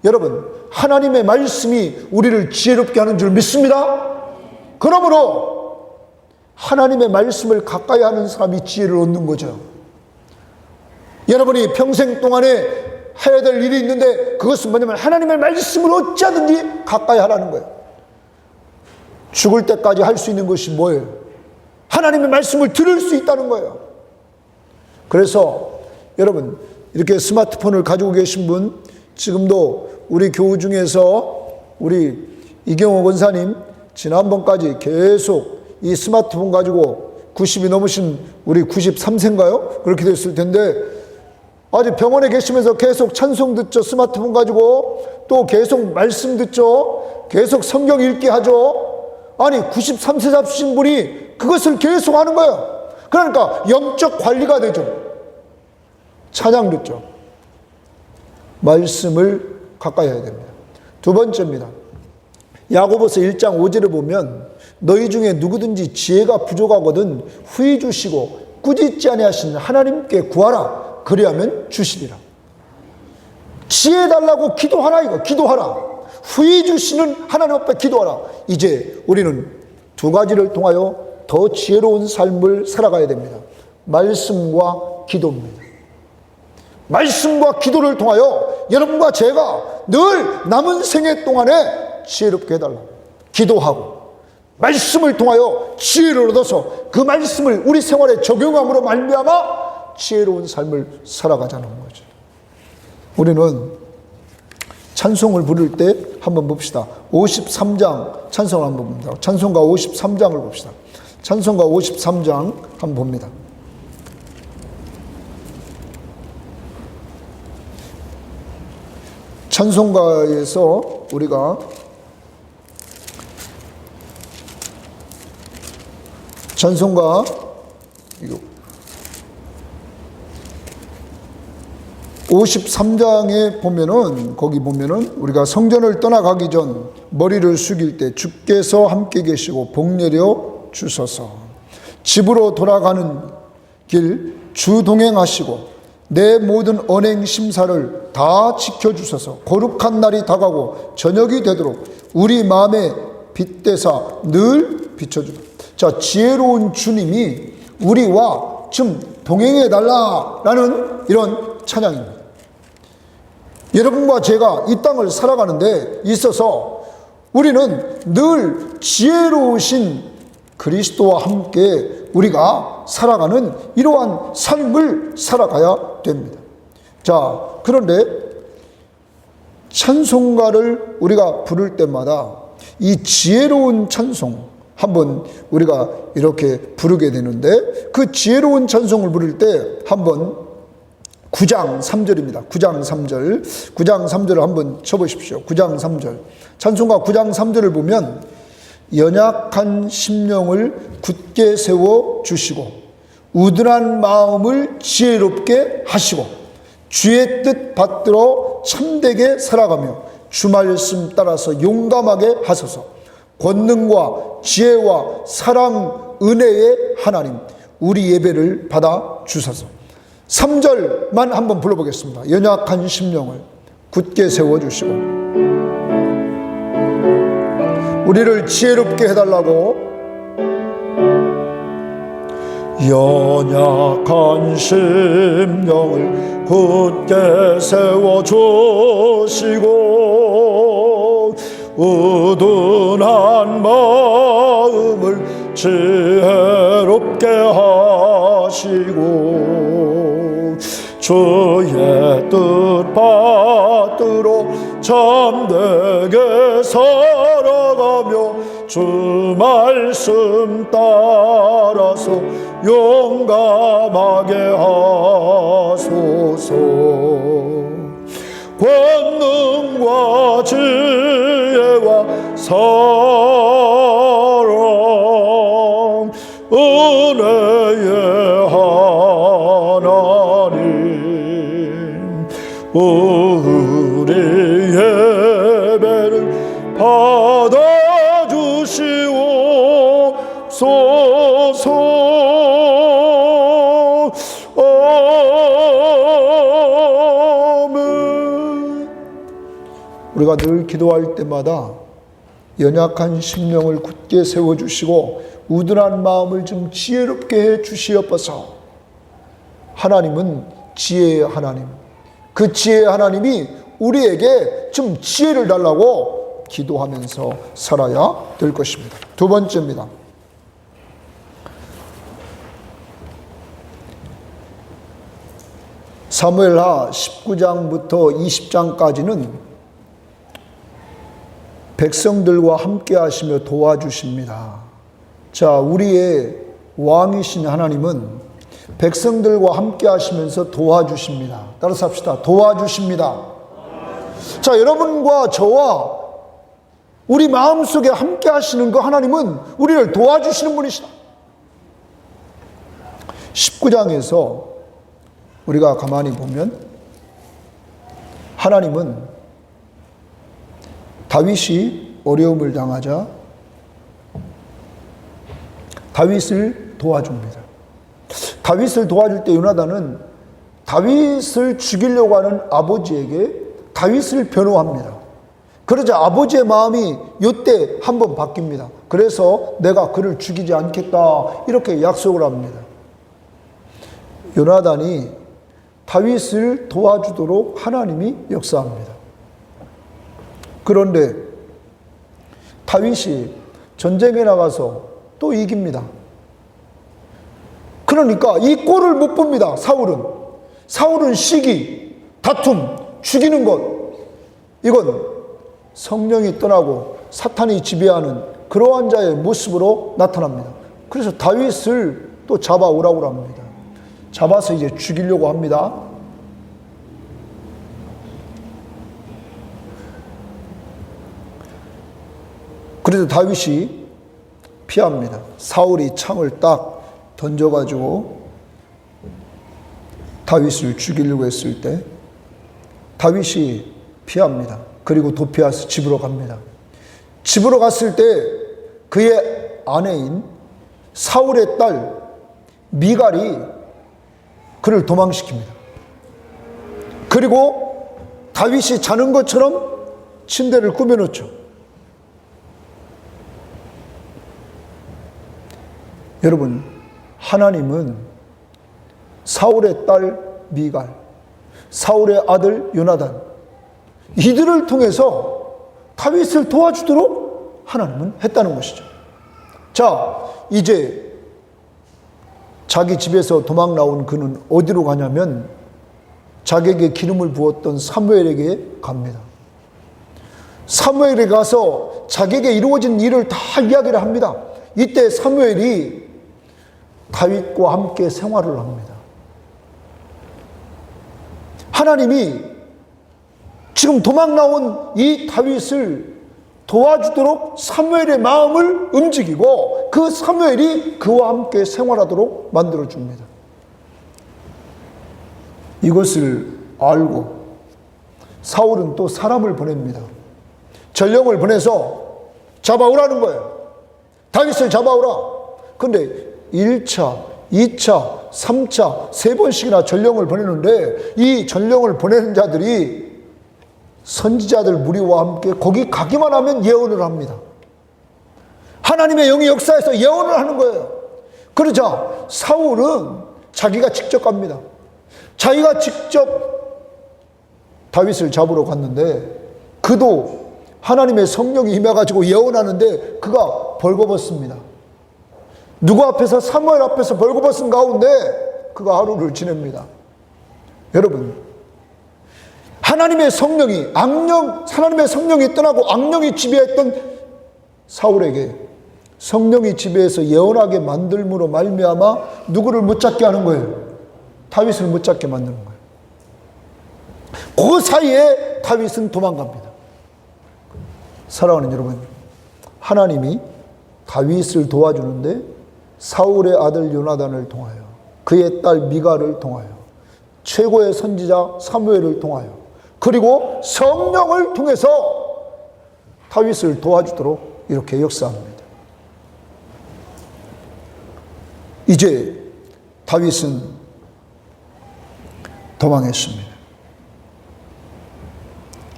여러분, 하나님의 말씀이 우리를 지혜롭게 하는 줄 믿습니다. 그러므로 하나님의 말씀을 가까이 하는 사람이 지혜를 얻는 거죠. 여러분이 평생 동안에 해야 될 일이 있는데 그것은 뭐냐면 하나님의 말씀을 어찌하든지 가까이 하라는 거예요. 죽을 때까지 할 수 있는 것이 뭐예요? 하나님의 말씀을 들을 수 있다는 거예요. 그래서 여러분, 이렇게 스마트폰을 가지고 계신 분, 지금도 우리 교우 중에서 우리 이경호 권사님 지난번까지 계속 이 스마트폰 가지고 90이 넘으신, 우리 93세인가요? 그렇게 됐을 텐데 아직 병원에 계시면서 계속 찬송 듣죠. 스마트폰 가지고 또 계속 말씀 듣죠. 계속 성경 읽기 하죠. 아니 93세 잡으신 분이 그것을 계속 하는 거예요. 그러니까 영적 관리가 되죠. 찬양 듣죠. 말씀을 가까이 해야 됩니다. 두 번째입니다. 야고보서 1장 5절에 보면 너희 중에 누구든지 지혜가 부족하거든 후히 주시고 꾸짖지 아니하시는 하나님께 구하라. 그리하면 주시리라. 지혜 달라고 기도하라, 이거 기도하라. 후히 주시는 하나님 앞에 기도하라. 이제 우리는 두 가지를 통하여 더 지혜로운 삶을 살아가야 됩니다. 말씀과 기도입니다. 말씀과 기도를 통하여 여러분과 제가 늘 남은 생애 동안에 지혜롭게 해달라. 기도하고 말씀을 통하여 지혜를 얻어서 그 말씀을 우리 생활에 적용함으로 말미암아 지혜로운 삶을 살아가자는 거죠. 우리는 찬송을 부를 때 한번 봅시다. 53장 찬송을 한번 봅니다. 찬송가 53장을 봅시다. 찬송가 53장 한번 봅니다. 찬송가에서 우리가 찬송가 53장에 보면은, 거기 보면은 우리가 성전을 떠나가기 전 머리를 숙일 때 주께서 함께 계시고 복 내려 주소서. 집으로 돌아가는 길 주 동행하시고 내 모든 언행 심사를 다 지켜주소서. 거룩한 날이 다가고 저녁이 되도록 우리 마음에 빛대사 늘 비춰주소서. 자, 지혜로운 주님이 우리와 좀 동행해 달라라는 이런 찬양입니다. 여러분과 제가 이 땅을 살아가는데 있어서 우리는 늘 지혜로우신 그리스도와 함께 우리가 살아가는 이러한 삶을 살아가야 됩니다. 자, 그런데 찬송가를 우리가 부를 때마다 이 지혜로운 찬송 한번 우리가 이렇게 부르게 되는데, 그 지혜로운 찬송을 부를 때 한번 9장 3절입니다. 9장 3절. 9장 3절을 한번 쳐보십시오. 9장 3절. 찬송가 9장 3절을 보면 연약한 심령을 굳게 세워 주시고 우둔한 마음을 지혜롭게 하시고 주의 뜻 받들어 참되게 살아가며 주 말씀 따라서 용감하게 하소서. 권능과 지혜와 사랑 은혜의 하나님, 우리 예배를 받아 주소서. 3절만 한번 불러보겠습니다. 연약한 심령을 굳게 세워주시고 우리를 지혜롭게 해달라고. 연약한 심령을 굳게 세워주시고 우둔한 마음을 지혜롭게 하시고 주의 뜻 받들어 참되게 살아가며 주 말씀 따라서 용감하게 하소서. 권능과 지혜와 사랑 은혜의 하나님, 우리 예배를 받아주시옵소서. 아멘. 우리가 늘 기도할 때마다 연약한 심령을 굳게 세워주시고 우둔한 마음을 좀 지혜롭게 해 주시옵소서. 하나님은 지혜의 하나님, 그 지혜의 하나님이 우리에게 좀 지혜를 달라고 기도하면서 살아야 될 것입니다. 두 번째입니다. 사무엘하 19장부터 20장까지는 백성들과 함께 하시며 도와주십니다. 자, 우리의 왕이신 하나님은 백성들과 함께 하시면서 도와주십니다. 따라서 합시다. 도와주십니다. 자, 여러분과 저와 우리 마음속에 함께 하시는 그 하나님은 우리를 도와주시는 분이시다. 19장에서 우리가 가만히 보면 하나님은 다윗이 어려움을 당하자 다윗을 도와줍니다. 다윗을 도와줄 때 요나단은 다윗을 죽이려고 하는 아버지에게 다윗을 변호합니다. 그러자 아버지의 마음이 이때 한번 바뀝니다. 그래서 내가 그를 죽이지 않겠다 이렇게 약속을 합니다. 요나단이 다윗을 도와주도록 하나님이 역사합니다. 그런데 다윗이 전쟁에 나가서 또 이깁니다. 그러니까 이 꼴을 못 봅니다. 사울은 시기, 다툼, 죽이는 것, 이건 성령이 떠나고 사탄이 지배하는 그러한 자의 모습으로 나타납니다. 그래서 다윗을 또 잡아오라고 합니다. 잡아서 이제 죽이려고 합니다. 그래서 다윗이 피합니다. 사울이 창을 딱 던져가지고 다윗을 죽이려고 했을 때 다윗이 피합니다. 그리고 도피해서 집으로 갑니다. 집으로 갔을 때 그의 아내인 사울의 딸 미갈이 그를 도망시킵니다. 그리고 다윗이 자는 것처럼 침대를 꾸며놓죠. 여러분, 하나님은 사울의 딸 미갈, 사울의 아들 요나단, 이들을 통해서 다윗을 도와주도록 하나님은 했다는 것이죠. 자, 이제 자기 집에서 도망 나온 그는 어디로 가냐면 자기에게 기름을 부었던 사무엘에게 갑니다. 사무엘에 가서 자기에게 이루어진 일을 다 이야기를 합니다. 이때 사무엘이 다윗과 함께 생활을 합니다. 하나님이 지금 도망 나온 이 다윗을 도와주도록 사무엘의 마음을 움직이고 그 사무엘이 그와 함께 생활하도록 만들어줍니다. 이것을 알고 사울은 또 사람을 보냅니다. 전령을 보내서 잡아오라는 거예요. 다윗을 잡아오라. 그런데 1차, 2차, 3차, 3번씩이나 전령을 보내는데 이 전령을 보내는 자들이 선지자들 무리와 함께 거기 가기만 하면 예언을 합니다. 하나님의 영이 역사에서 예언을 하는 거예요. 그러자 사울은 자기가 직접 갑니다. 자기가 직접 다윗을 잡으러 갔는데 그도 하나님의 성령이 임해가지고 예언하는데 그가 벌거벗습니다. 누구 앞에서? 사무엘 앞에서 벌거벗은 가운데 그가 하루를 지냅니다. 여러분, 하나님의 성령이 떠나고 악령이 지배했던 사울에게 성령이 지배해서 예언하게 만들므로 말미암아 누구를 못 잡게 하는 거예요? 다윗을 못 잡게 만드는 거예요. 그 사이에 다윗은 도망갑니다. 사랑하는 여러분, 하나님이 다윗을 도와주는데 사울의 아들 요나단을 통하여, 그의 딸 미갈을 통하여, 최고의 선지자 사무엘을 통하여, 그리고 성령을 통해서 다윗을 도와주도록 이렇게 역사합니다. 이제 다윗은 도망했습니다.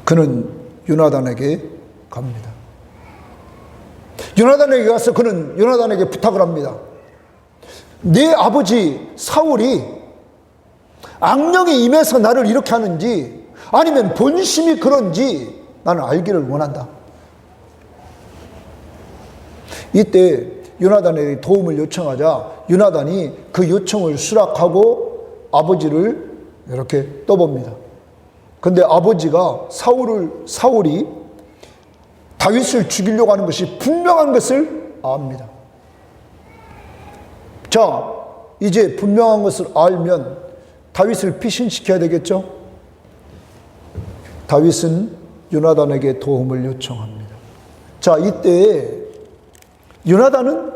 그는 요나단에게 갑니다. 요나단에게 가서 그는 요나단에게 부탁을 합니다. 네 아버지 사울이 악령이 임해서 나를 이렇게 하는지 아니면 본심이 그런지 나는 알기를 원한다. 이때 요나단에게 도움을 요청하자 요나단이 그 요청을 수락하고 아버지를 이렇게 떠봅니다. 근데 아버지가 사울이 다윗을 죽이려고 하는 것이 분명한 것을 압니다. 자, 이제 분명한 것을 알면 다윗을 피신시켜야 되겠죠? 다윗은 요나단에게 도움을 요청합니다. 자, 이때 요나단은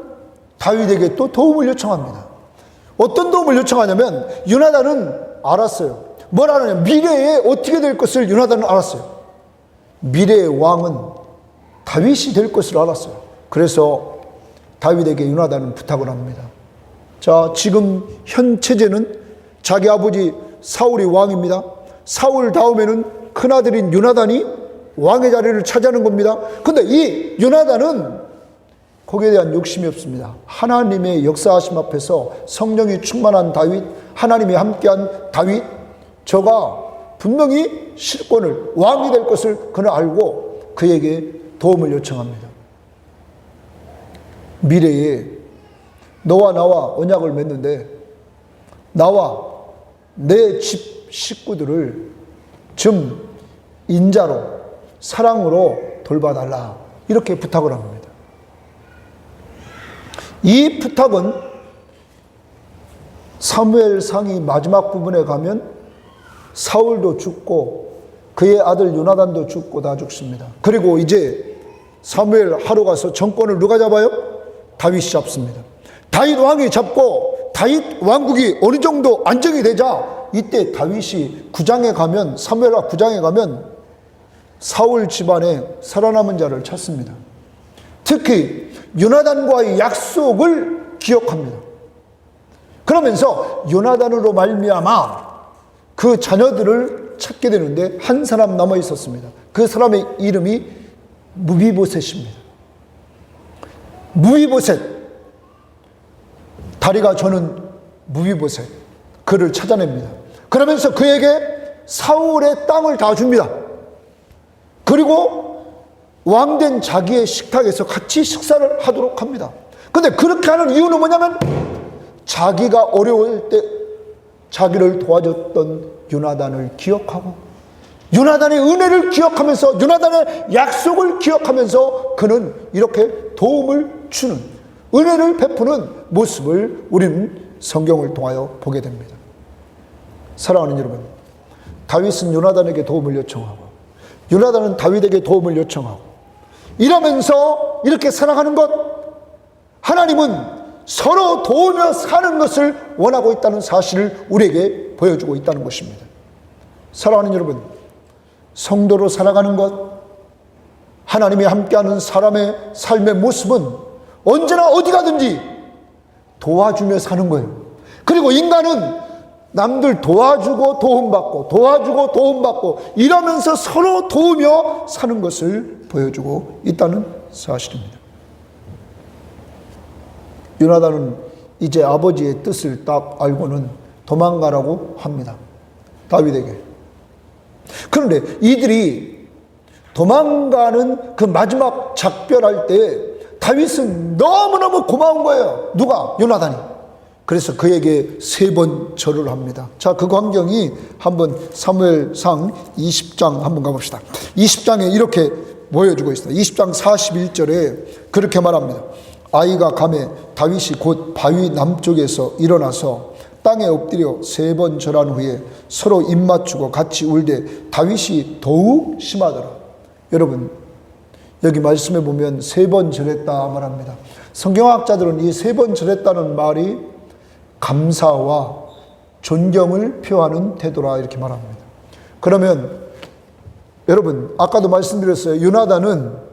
다윗에게 또 도움을 요청합니다. 어떤 도움을 요청하냐면 요나단은 알았어요. 뭘 알았냐면 미래에 어떻게 될 것을 요나단은 알았어요. 미래의 왕은 다윗이 될 것을 알았어요. 그래서 다윗에게 요나단은 부탁을 합니다. 자, 지금 현 체제는 자기 아버지 사울이 왕입니다. 사울 다음에는 큰아들인 요나단이 왕의 자리를 차지하는 겁니다. 근데 이 요나단은 거기에 대한 욕심이 없습니다. 하나님의 역사하심 앞에서 성령이 충만한 다윗, 하나님이 함께한 다윗, 저가 분명히 실권을 왕이 될 것을 그는 알고 그에게 도움을 요청합니다. 미래에 너와 나와 언약을 맺는데 나와 내 집 식구들을 좀 인자로 사랑으로 돌봐달라 이렇게 부탁을 합니다. 이 부탁은 사무엘상이 마지막 부분에 가면 사울도 죽고 그의 아들 요나단도 죽고 다 죽습니다. 그리고 이제 사무엘 하러 가서 정권을 누가 잡아요? 다윗이 잡습니다. 다윗 왕이 잡고 다윗 왕국이 어느 정도 안정이 되자 이때 다윗이 구장에 가면 사무엘하 구장에 가면 사울 집안에 살아남은 자를 찾습니다. 특히 요나단과의 약속을 기억합니다. 그러면서 요나단으로 말미암아 그 자녀들을 찾게 되는데 한 사람 남아 있었습니다. 그 사람의 이름이 무비보셋입니다. 무비보셋, 다리가 저는 무비보셋, 그를 찾아냅니다. 그러면서 그에게 사울의 땅을 다 줍니다. 그리고 왕된 자기의 식탁에서 같이 식사를 하도록 합니다. 근데 그렇게 하는 이유는 뭐냐면 자기가 어려울 때 자기를 도와줬던 요나단을 기억하고 요나단의 은혜를 기억하면서 요나단의 약속을 기억하면서 그는 이렇게 도움을 주는 은혜를 베푸는 모습을 우리는 성경을 통하여 보게 됩니다. 사랑하는 여러분, 다윗은 요나단에게 도움을 요청하고 요나단은 다윗에게 도움을 요청하고 이러면서 이렇게 살아가는 것, 하나님은 서로 도우며 사는 것을 원하고 있다는 사실을 우리에게 보여주고 있다는 것입니다. 사랑하는 여러분, 성도로 살아가는 것, 하나님이 함께하는 사람의 삶의 모습은 언제나 어디 가든지 도와주며 사는 거예요. 그리고 인간은 남들 도와주고 도움받고 도와주고 도움받고 이러면서 서로 도우며 사는 것을 보여주고 있다는 사실입니다. 요나단은 이제 아버지의 뜻을 딱 알고는 도망가라고 합니다. 다윗에게. 그런데 이들이 도망가는 그 마지막 작별할 때 다윗은 너무너무 고마운 거예요. 누가? 요나단이. 그래서 그에게 3번 절을 합니다. 자, 그 광경이 한번 사무엘상 20장 한번 가봅시다. 20장에 이렇게 보여주고 있어요. 20장 41절에 그렇게 말합니다. 아이가 가매 다윗이 곧 바위 남쪽에서 일어나서 땅에 엎드려 3번 절한 후에 서로 입맞추고 같이 울되 다윗이 더욱 심하더라. 여러분, 여기 말씀에 보면 3번 절했다 말합니다. 성경학자들은 이 3번 절했다는 말이 감사와 존경을 표하는 태도라 이렇게 말합니다. 그러면 여러분, 아까도 말씀드렸어요. 요나단은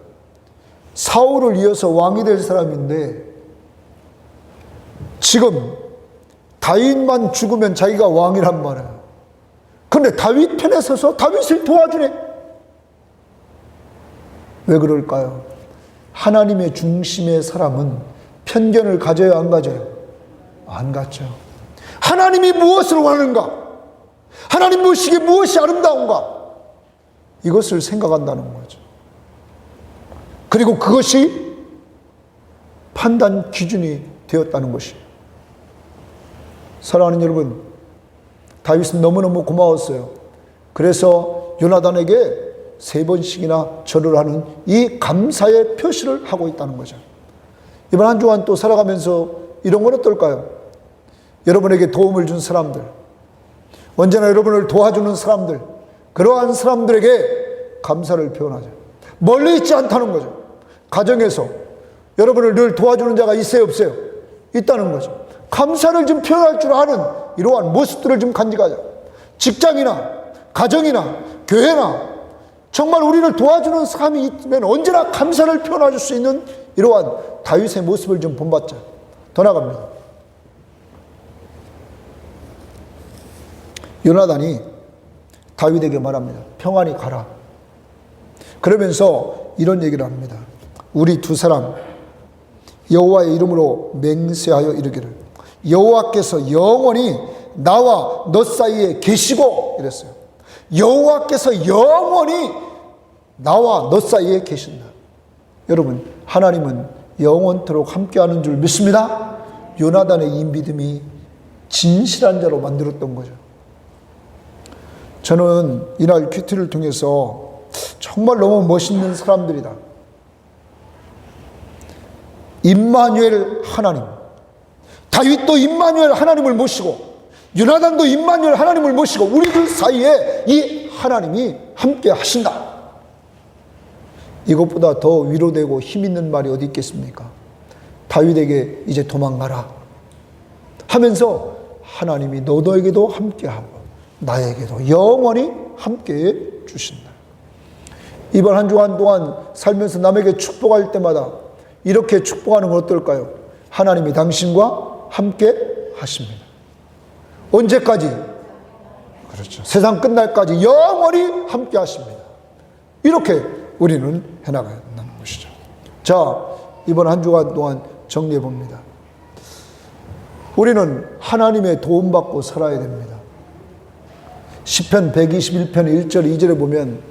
사울을 이어서 왕이 될 사람인데 지금 다윗만 죽으면 자기가 왕이란 말이에요. 그런데 다윗 편에 서서 다윗을 도와주네. 왜 그럴까요? 하나님의 중심의 사람은 편견을 가져요, 안 가져요? 안 갖죠. 하나님이 무엇을 원하는가? 하나님 보시기에 무엇이 아름다운가? 이것을 생각한다는 거죠. 그리고 그것이 판단 기준이 되었다는 것이에요. 사랑하는 여러분, 다윗은 너무너무 고마웠어요. 그래서 요나단에게 3번씩이나 절을 하는 이 감사의 표시를 하고 있다는 거죠. 이번 한 주간 또 살아가면서 이런 건 어떨까요? 여러분에게 도움을 준 사람들, 언제나 여러분을 도와주는 사람들, 그러한 사람들에게 감사를 표현하죠. 멀리 있지 않다는 거죠. 가정에서 여러분을 늘 도와주는 자가 있어요, 없어요? 있다는 거죠. 감사를 좀 표현할 줄 아는 이러한 모습들을 좀 간직하자. 직장이나 가정이나 교회나 정말 우리를 도와주는 사람이 있으면 언제나 감사를 표현할 수 있는 이러한 다윗의 모습을 좀 본받자. 더 나갑니다. 요나단이 다윗에게 말합니다. 평안히 가라. 그러면서 이런 얘기를 합니다. 우리 두 사람 여호와의 이름으로 맹세하여 이르기를 여호와께서 영원히 나와 너 사이에 계시고 이랬어요. 여호와께서 영원히 나와 너 사이에 계신다. 여러분, 하나님은 영원토록 함께하는 줄 믿습니다. 요나단의 이 믿음이 진실한 자로 만들었던 거죠. 저는 이날 큐티를 통해서 정말 너무 멋있는 사람들이다. 임마누엘 하나님, 다윗도 임마누엘 하나님을 모시고 요나단도 임마누엘 하나님을 모시고 우리들 사이에 이 하나님이 함께 하신다. 이것보다 더 위로되고 힘있는 말이 어디 있겠습니까? 다윗에게 이제 도망가라 하면서 하나님이 너에게도 함께하고 나에게도 영원히 함께해 주신다. 이번 한 주간 동안 살면서 남에게 축복할 때마다 이렇게 축복하는 건 어떨까요? 하나님이 당신과 함께 하십니다. 언제까지? 그렇죠. 세상 끝날까지 영원히 함께 하십니다. 이렇게 우리는 해나가는 것이죠. 자, 이번 한 주간 동안 정리해 봅니다. 우리는 하나님의 도움받고 살아야 됩니다. 시편 121편 1절 2절에 보면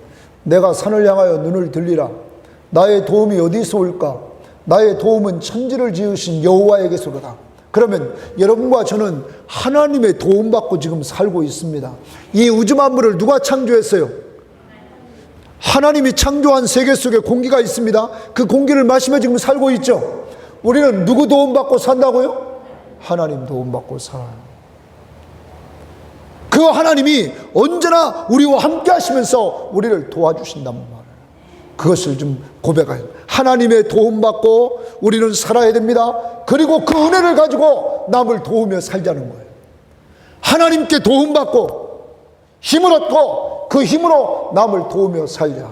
내가 산을 향하여 눈을 들리라. 나의 도움이 어디서 올까? 나의 도움은 천지를 지으신 여호와에게서로다. 그러면 여러분과 저는 하나님의 도움받고 지금 살고 있습니다. 이 우주 만물을 누가 창조했어요? 하나님이 창조한 세계 속에 공기가 있습니다. 그 공기를 마시며 지금 살고 있죠. 우리는 누구 도움받고 산다고요? 하나님 도움받고 살아요. 그 하나님이 언제나 우리와 함께 하시면서 우리를 도와주신단 말이에요. 그것을 좀 고백해요. 하나님의 도움받고 우리는 살아야 됩니다. 그리고 그 은혜를 가지고 남을 도우며 살자는 거예요. 하나님께 도움받고 힘을 얻고 그 힘으로 남을 도우며 살자.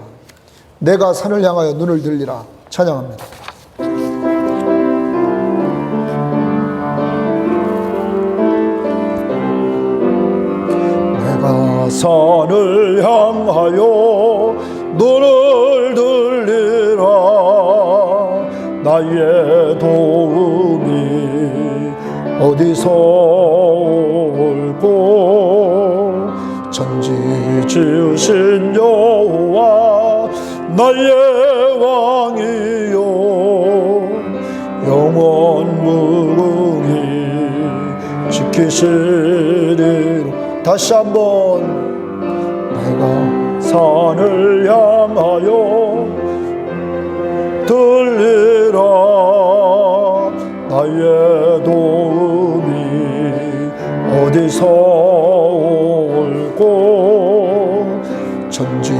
내가 산을 향하여 눈을 들리라. 찬양합니다. 내가 산을 향하여 눈을 들리라. 나의 도움이 어디서 올꼬? 천지 지으신 여호와 나의 왕이요 영원 무궁히 지키시리로. 다시 한번 내가 산을 향하여 들리라. 나의 도움이 어디서 올꼬? 천지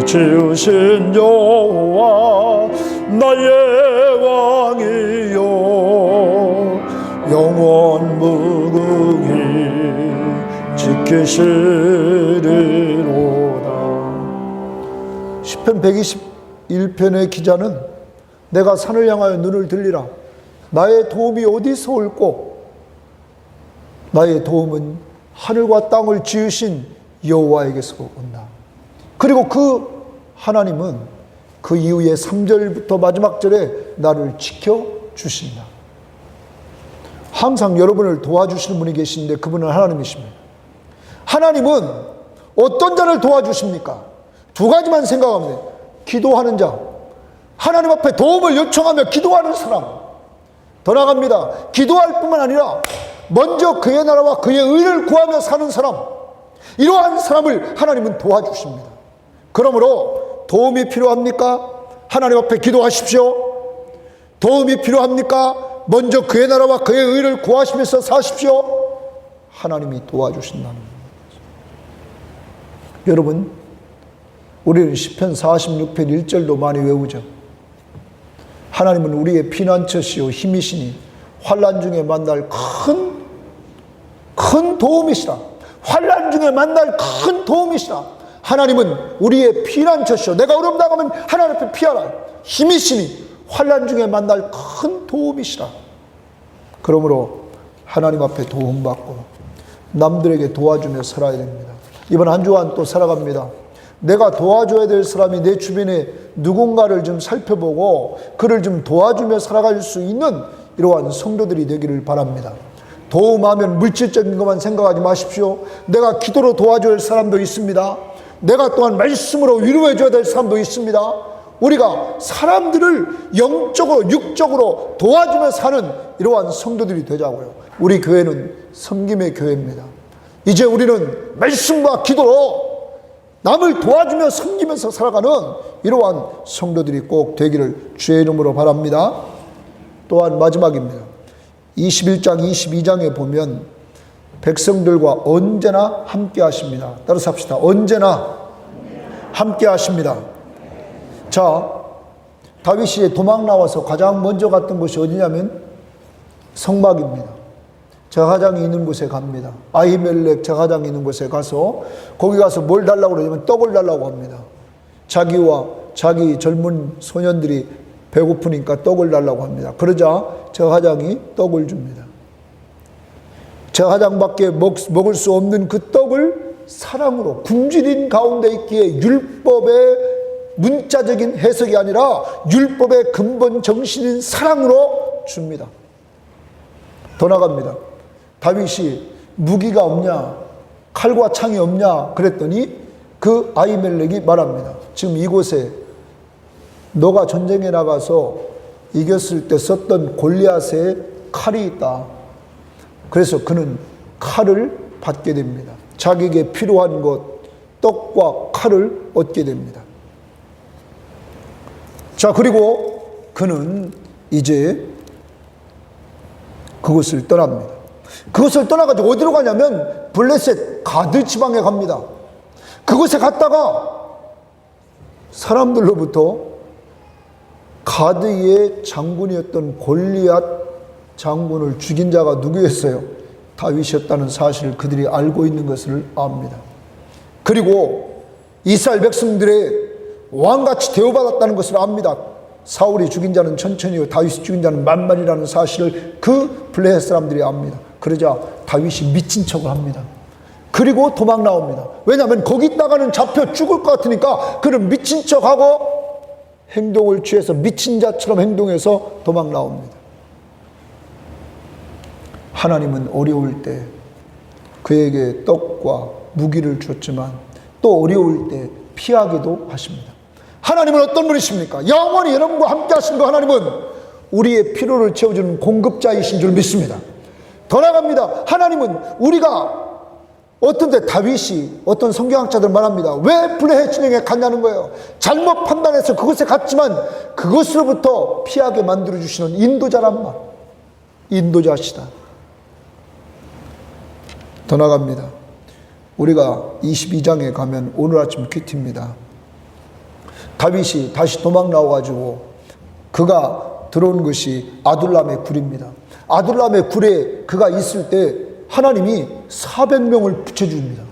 지으신 여호와 나의 왕이요 영원 무궁히 지키시리로다. 시편 121편의 기자는 내가 산을 향하여 눈을 들리라. 나의 도움이 어디서 올꼬? 나의 도움은 하늘과 땅을 지으신 여호와에게서 온다. 그리고 그 하나님은 그 이후에 3절부터 마지막 절에 나를 지켜주신다. 항상 여러분을 도와주시는 분이 계신데 그분은 하나님이십니다. 하나님은 어떤 자를 도와주십니까? 두 가지만 생각하면 돼요. 기도하는 자, 하나님 앞에 도움을 요청하며 기도하는 사람. 더 나아갑니다. 기도할 뿐만 아니라 먼저 그의 나라와 그의 의를 구하며 사는 사람, 이러한 사람을 하나님은 도와주십니다. 그러므로 도움이 필요합니까? 하나님 앞에 기도하십시오. 도움이 필요합니까? 먼저 그의 나라와 그의 의를 구하시면서 사십시오. 하나님이 도와주신다는 거예요. 여러분, 우리는 시편 46편 1절도 많이 외우죠. 하나님은 우리의 피난처시요 힘이시니 환난 중에 만날 큰 도움이시라. 환난 중에 만날 큰 도움이시라. 하나님은 우리의 피난처시요. 내가 어려움 당하면 하나님 앞에 피하라. 힘이시니 환난 중에 만날 큰 도움이시라. 그러므로 하나님 앞에 도움받고 남들에게 도와주며 살아야 됩니다. 이번 한 주간 또 살아갑니다. 내가 도와줘야 될 사람이 내 주변에 누군가를 좀 살펴보고 그를 좀 도와주며 살아갈 수 있는 이러한 성도들이 되기를 바랍니다. 도움하면 물질적인 것만 생각하지 마십시오. 내가 기도로 도와줄 사람도 있습니다. 내가 또한 말씀으로 위로해 줘야 될 사람도 있습니다. 우리가 사람들을 영적으로 육적으로 도와주며 사는 이러한 성도들이 되자고요. 우리 교회는 섬김의 교회입니다. 이제 우리는 말씀과 기도로 남을 도와주며 섬기면서 살아가는 이러한 성도들이 꼭 되기를 주의 이름으로 바랍니다. 또한 마지막입니다. 21장 22장에 보면 백성들과 언제나 함께 하십니다. 따라서 합시다. 언제나 함께 하십니다. 자, 다윗이 도망 나와서 가장 먼저 갔던 곳이 어디냐면 성막입니다. 제사장이 있는 곳에 갑니다. 아히멜렉 제사장이 있는 곳에 가서 거기 가서 뭘 달라고 그러냐면 떡을 달라고 합니다. 자기와 자기 젊은 소년들이 배고프니까 떡을 달라고 합니다. 그러자 제사장이 떡을 줍니다. 제사장밖에 먹을 수 없는 그 떡을 사랑으로 굶주린 가운데 있기에 율법의 문자적인 해석이 아니라 율법의 근본 정신인 사랑으로 줍니다. 더 나갑니다. 다윗이 무기가 없냐, 칼과 창이 없냐 그랬더니 그 아히멜렉이 말합니다. 지금 이곳에 너가 전쟁에 나가서 이겼을 때 썼던 골리앗의 칼이 있다. 그래서 그는 칼을 받게 됩니다. 자기에게 필요한 것, 떡과 칼을 얻게 됩니다. 자, 그리고 그는 이제 그곳을 떠납니다. 그것을 떠나가지고 어디로 가냐면 블레셋 가드 지방에 갑니다. 그곳에 갔다가 사람들로부터 가드의 장군이었던 골리앗 장군을 죽인 자가 누구였어요? 다윗이었다는 사실을 그들이 알고 있는 것을 압니다. 그리고 이스라엘 백성들의 왕같이 대우받았다는 것을 압니다. 사울이 죽인 자는 천천히요 다윗이 죽인 자는 만만이라는 사실을 그 블레셋 사람들이 압니다. 그러자 다윗이 미친 척을 합니다. 그리고 도망 나옵니다. 왜냐하면 거기 있다가는 잡혀 죽을 것 같으니까 그는 미친 척하고 행동을 취해서 미친 자처럼 행동해서 도망 나옵니다. 하나님은 어려울 때 그에게 떡과 무기를 줬지만 또 어려울 때 피하기도 하십니다. 하나님은 어떤 분이십니까? 영원히 여러분과 함께 하신 그 하나님은 우리의 필요를 채워주는 공급자이신 줄 믿습니다. 더 나아갑니다. 하나님은 우리가 어떤 때 다윗이 어떤 성경학자들 말합니다. 왜 블레셋 진영에 갔냐는 거예요. 잘못 판단해서 그곳에 갔지만 그것으로부터 피하게 만들어주시는 인도자란 말. 인도자시다. 더 나갑니다. 우리가 22장에 가면 오늘 아침 퀴티입니다. 다윗이 다시 도망 나와가지고 그가 들어온 것이 아둘람의 굴입니다. 아둘람의 굴에 그가 있을 때 하나님이 400명을 붙여줍니다.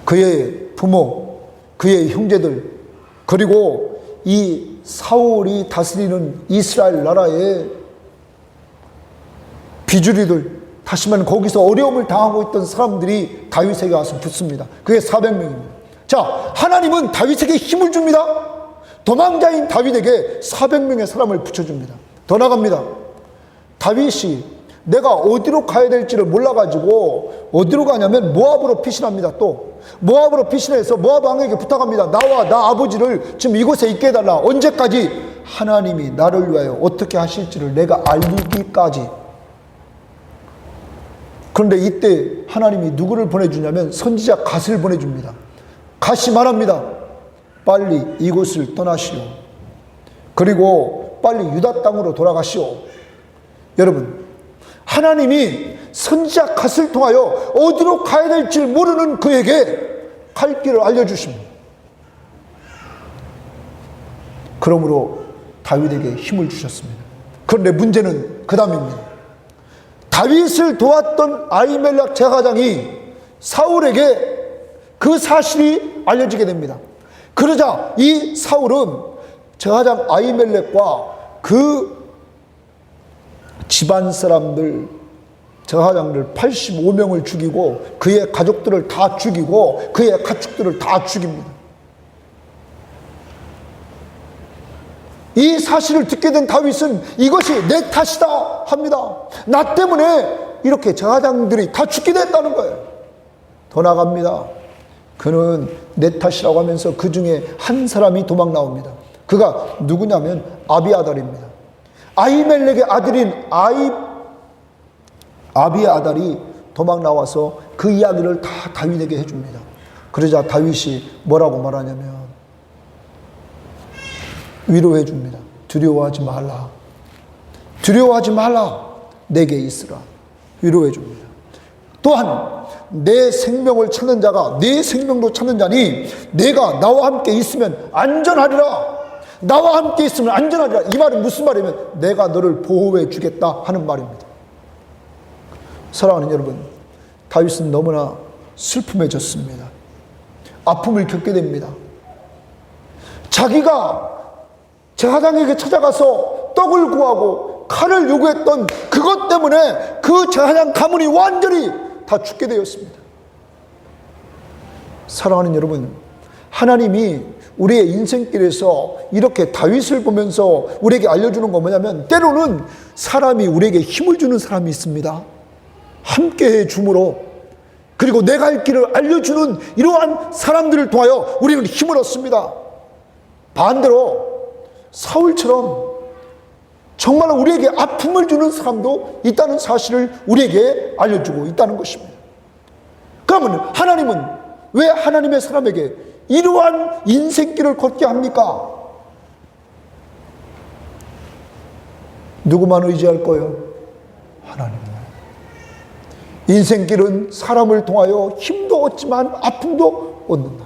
그의 부모, 그의 형제들, 그리고 이 사울이 다스리는 이스라엘 나라의 비주리들, 다시 말하면 거기서 어려움을 당하고 있던 사람들이 다윗에게 와서 붙습니다. 그게 400명입니다. 자, 하나님은 다윗에게 힘을 줍니다. 도망자인 다윗에게 400명의 사람을 붙여줍니다. 더 나갑니다. 다윗이 내가 어디로 가야 될지를 몰라가지고 어디로 가냐면 모압으로 피신합니다. 또 모압으로 피신해서 모압 왕에게 부탁합니다. 나와 나 아버지를 지금 이곳에 있게 해달라. 언제까지? 하나님이 나를 위하여 어떻게 하실지를 내가 알기까지. 그런데 이때 하나님이 누구를 보내주냐면 선지자 갓을 보내줍니다. 갓이 말합니다. 빨리 이곳을 떠나시오. 그리고 빨리 유다 땅으로 돌아가시오. 여러분, 하나님이 선지자 갓을 통하여 어디로 가야 될지 모르는 그에게 갈 길을 알려주십니다. 그러므로 다윗에게 힘을 주셨습니다. 그런데 문제는 그 다음입니다. 다윗을 도왔던 아히멜렉 제사장이 사울에게 그 사실이 알려지게 됩니다. 그러자 이 사울은 제사장 아히멜렉과 그 집안 사람들, 제사장들 85명을 죽이고 그의 가족들을 다 죽이고 그의 가축들을 다 죽입니다. 이 사실을 듣게 된 다윗은 이것이 내 탓이다 합니다. 나 때문에 이렇게 제사장들이 다 죽게 됐다는 거예요. 더 나갑니다. 그는 내 탓이라고 하면서 그 중에 한 사람이 도망 나옵니다. 그가 누구냐면 아비아달입니다. 아히멜렉의 아들인 아비아달이 도망 나와서 그 이야기를 다 다윗에게 해줍니다. 그러자 다윗이 뭐라고 말하냐면 위로해 줍니다. 두려워하지 말라. 두려워하지 말라. 내게 있으라. 위로해 줍니다. 또한 내 생명을 찾는 자가 내 생명도 찾는 자니 내가 나와 함께 있으면 안전하리라. 나와 함께 있으면 안전하리라. 이 말은 무슨 말이냐면 내가 너를 보호해 주겠다 하는 말입니다. 사랑하는 여러분, 다윗은 너무나 슬픔에 졌습니다. 아픔을 겪게 됩니다. 자기가 제사장에게 찾아가서 떡을 구하고 칼을 요구했던 그것 때문에 그 제사장 가문이 완전히 다 죽게 되었습니다. 사랑하는 여러분, 하나님이 우리의 인생길에서 이렇게 다윗을 보면서 우리에게 알려주는 건 뭐냐면 때로는 사람이 우리에게 힘을 주는 사람이 있습니다. 함께해 줌으로 그리고 내가 할 길을 알려주는 이러한 사람들을 통하여 우리는 힘을 얻습니다. 반대로 사울처럼 정말 우리에게 아픔을 주는 사람도 있다는 사실을 우리에게 알려주고 있다는 것입니다. 그러면 하나님은 왜 하나님의 사람에게 이러한 인생길을 걷게 합니까? 누구만 의지할 거예요? 하나님만. 인생길은 사람을 통하여 힘도 얻지만 아픔도 얻는다.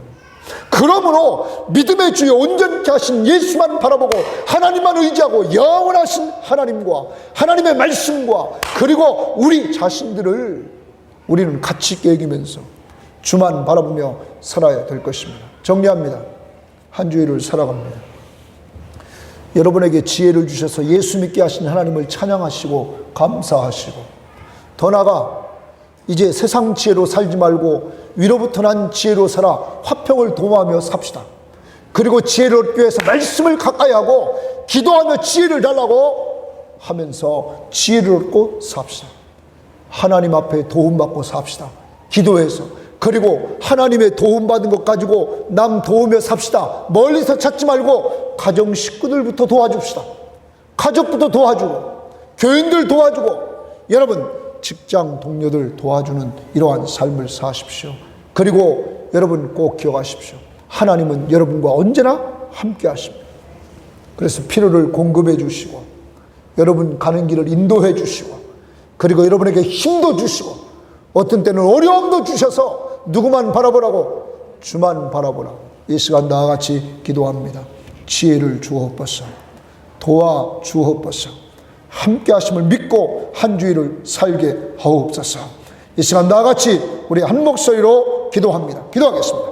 그러므로 믿음의 주여 온전케 하신 예수만 바라보고 하나님만 의지하고 영원하신 하나님과 하나님의 말씀과 그리고 우리 자신들을 우리는 가치 있게 여기면서 주만 바라보며 살아야 될 것입니다. 정리합니다. 한 주일을 살아갑니다. 여러분에게 지혜를 주셔서 예수 믿게 하신 하나님을 찬양하시고 감사하시고 더 나아가 이제 세상 지혜로 살지 말고 위로부터 난 지혜로 살아 화평을 도모하며 삽시다. 그리고 지혜를 얻기 위해서 말씀을 가까이 하고 기도하며 지혜를 달라고 하면서 지혜를 얻고 삽시다. 하나님 앞에 도움받고 삽시다. 기도해서. 그리고 하나님의 도움받은 것 가지고 남 도우며 삽시다. 멀리서 찾지 말고 가정 식구들부터 도와줍시다. 가족부터 도와주고 교인들 도와주고 여러분 직장 동료들 도와주는 이러한 삶을 사십시오. 그리고 여러분 꼭 기억하십시오. 하나님은 여러분과 언제나 함께 하십니다. 그래서 필요를 공급해 주시고 여러분 가는 길을 인도해 주시고 그리고 여러분에게 힘도 주시고 어떤 때는 어려움도 주셔서 누구만 바라보라고 주만 바라보라고 이 시간 나와 같이 기도합니다. 지혜를 주옵소서. 도와 주옵소서. 함께 하심을 믿고 한 주일을 살게 하옵소서. 이 시간 나와 같이 우리 한 목소리로 기도합니다. 기도하겠습니다.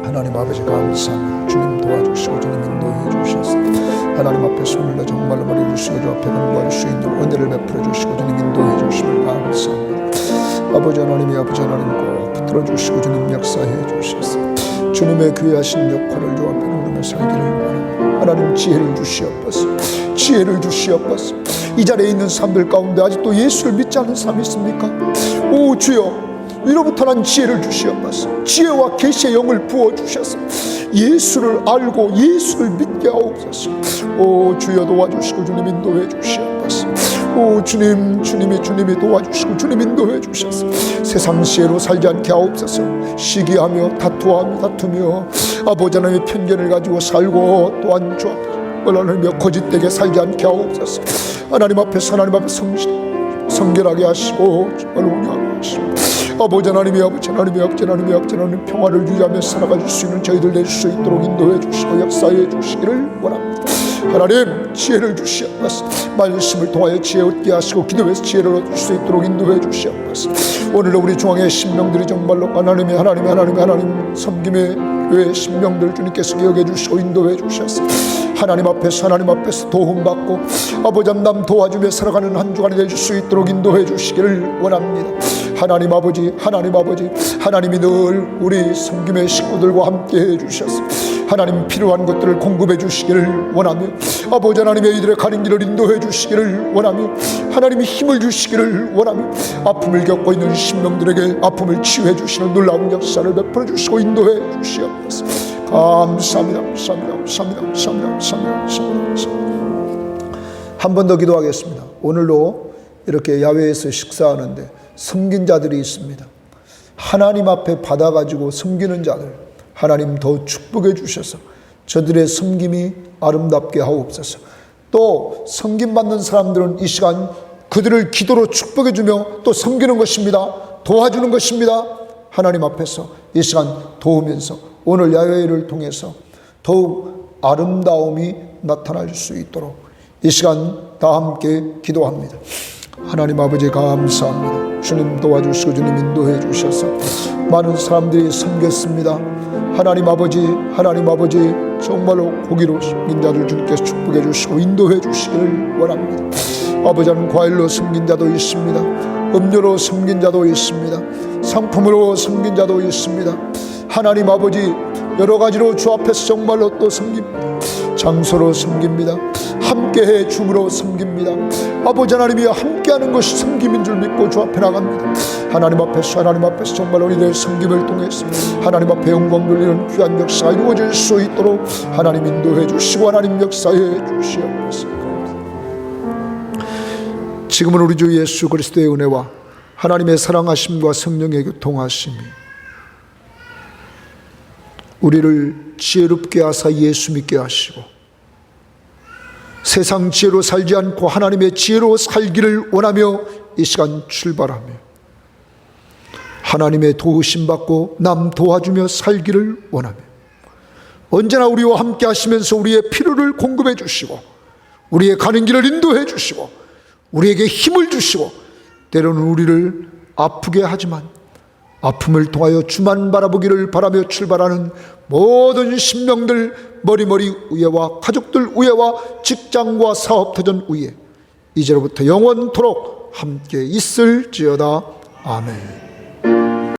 하나님 아버지 감사합니다. 주님 도와주시고 주님 인도해 주셔서 하나님 앞에 손을 내 정말로 머리를 숙여 주 앞에 공부할 수 있는 은혜를 베풀어 주시고 주님 인도해 주심을 감사합니다. 아버지 하나님이 아버지 하나님 꼭 붙들어 주시고 주님 역사해 주셔서 주님의 귀하신 역할을 주 앞에 누리며 살기를 원합니다. 하나님 지혜를 주시옵소서. 지혜를 주시옵소서. 이 자리에 있는 사람들 가운데 아직도 예수를 믿지 않는 사람이 있습니까? 오 주여 위로부터 난 지혜를 주시옵소서. 지혜와 계시의 영을 부어주셔서 예수를 알고 예수를 믿게 하옵소서. 오 주여 도와주시고 주님 인도해 주시옵소서. 오 주님이 도와주시고 주님 인도해 주셔서 세상 지혜로 살지 않게 하옵소서. 시기하며 다투며 아버지 하나님의 편견을 가지고 살고 또한 주 앞에 하나님의 거짓되게 살지 않게 하옵소서. 하나님 앞에서 하나님 앞에 성결하게 하시고 정말 온유하게 하시고 아버지 하나님이 하나님 평화를 유지하며 살아가실 수 있는 저희들 낼 수 있도록 인도해 주시고 역사해 주시기를 원합니다. 하나님 지혜를 주시옵소서. 말씀을 통하여 지혜 얻게 하시고 기도해서 지혜를 얻을 수 있도록 인도해 주시옵소서. 오늘 우리 중앙의 신명들이 정말로 하나님 섬김의 교회의 신명들 주님께서 기억해 주시고 인도해 주셔서 하나님 앞에서 도움받고 아버지 남 도와주며 살아가는 한 주간이 될 수 있도록 인도해 주시기를 원합니다. 하나님 아버지, 하나님 아버지, 하나님이 늘 우리 섬김의 식구들과 함께 해주셔서 하나님 필요한 것들을 공급해 주시기를 원하며, 아버지 하나님의 이들의 가는 길을 인도해 주시기를 원하며, 하나님이 힘을 주시기를 원하며, 아픔을 겪고 있는 신명들에게 아픔을 치유해 주시는 놀라운 역사를 베풀어 주시고 인도해 주시옵소서. 감사합니다. 감사합니다. 감사합니다. 감사합니다. 감사합니다. 한 번 더 기도하겠습니다. 오늘도 이렇게 야외에서 식사하는데 섬긴 자들이 있습니다. 하나님 앞에 받아가지고 섬기는 자들 하나님 더 축복해 주셔서 저들의 섬김이 아름답게 하옵소서. 또 섬김받는 사람들은 이 시간 그들을 기도로 축복해 주며 또 섬기는 것입니다. 도와주는 것입니다. 하나님 앞에서 이 시간 도우면서 오늘 야외를 통해서 더욱 아름다움이 나타날 수 있도록 이 시간 다 함께 기도합니다. 하나님 아버지 감사합니다. 주님 도와주시고 주님 인도해 주셔서 많은 사람들이 섬겼습니다. 하나님 아버지, 하나님 아버지, 정말로 고기로 섬긴 자들 주님께서 축복해 주시고 인도해 주시기를 원합니다. 아버지 하나님, 과일로 섬긴 자도 있습니다. 음료로 섬긴 자도 있습니다. 상품으로 섬긴 자도 있습니다. 하나님 아버지, 여러 가지로 주 앞에서 정말로 또 섬깁니다. 장소로 섬깁니다. 함께해 줌으로 섬깁니다. 아버지 하나님이 함께하는 것이 섬김인 줄 믿고 주 앞에 나갑니다. 하나님 앞에서 정말로 이들의 섬김을 통해서 하나님 앞에 영광 돌리는 귀한 역사가 이루어질 수 있도록 하나님 인도해 주시고 하나님 역사해 주시옵소서. 지금은 우리 주 예수 그리스도의 은혜와 하나님의 사랑하심과 성령의 교통하심이 우리를 지혜롭게 하사 예수 믿게 하시고 세상 지혜로 살지 않고 하나님의 지혜로 살기를 원하며 이 시간 출발하며 하나님의 도우심 받고 남 도와주며 살기를 원하며 언제나 우리와 함께 하시면서 우리의 필요를 공급해 주시고 우리의 가는 길을 인도해 주시고 우리에게 힘을 주시고 때로는 우리를 아프게 하지만 아픔을 통하여 주만 바라보기를 바라며 출발하는 모든 신명들, 머리머리 우애와 가족들 우애와 직장과 사업터전 우애 이제로부터 영원토록 함께 있을지어다. 아멘.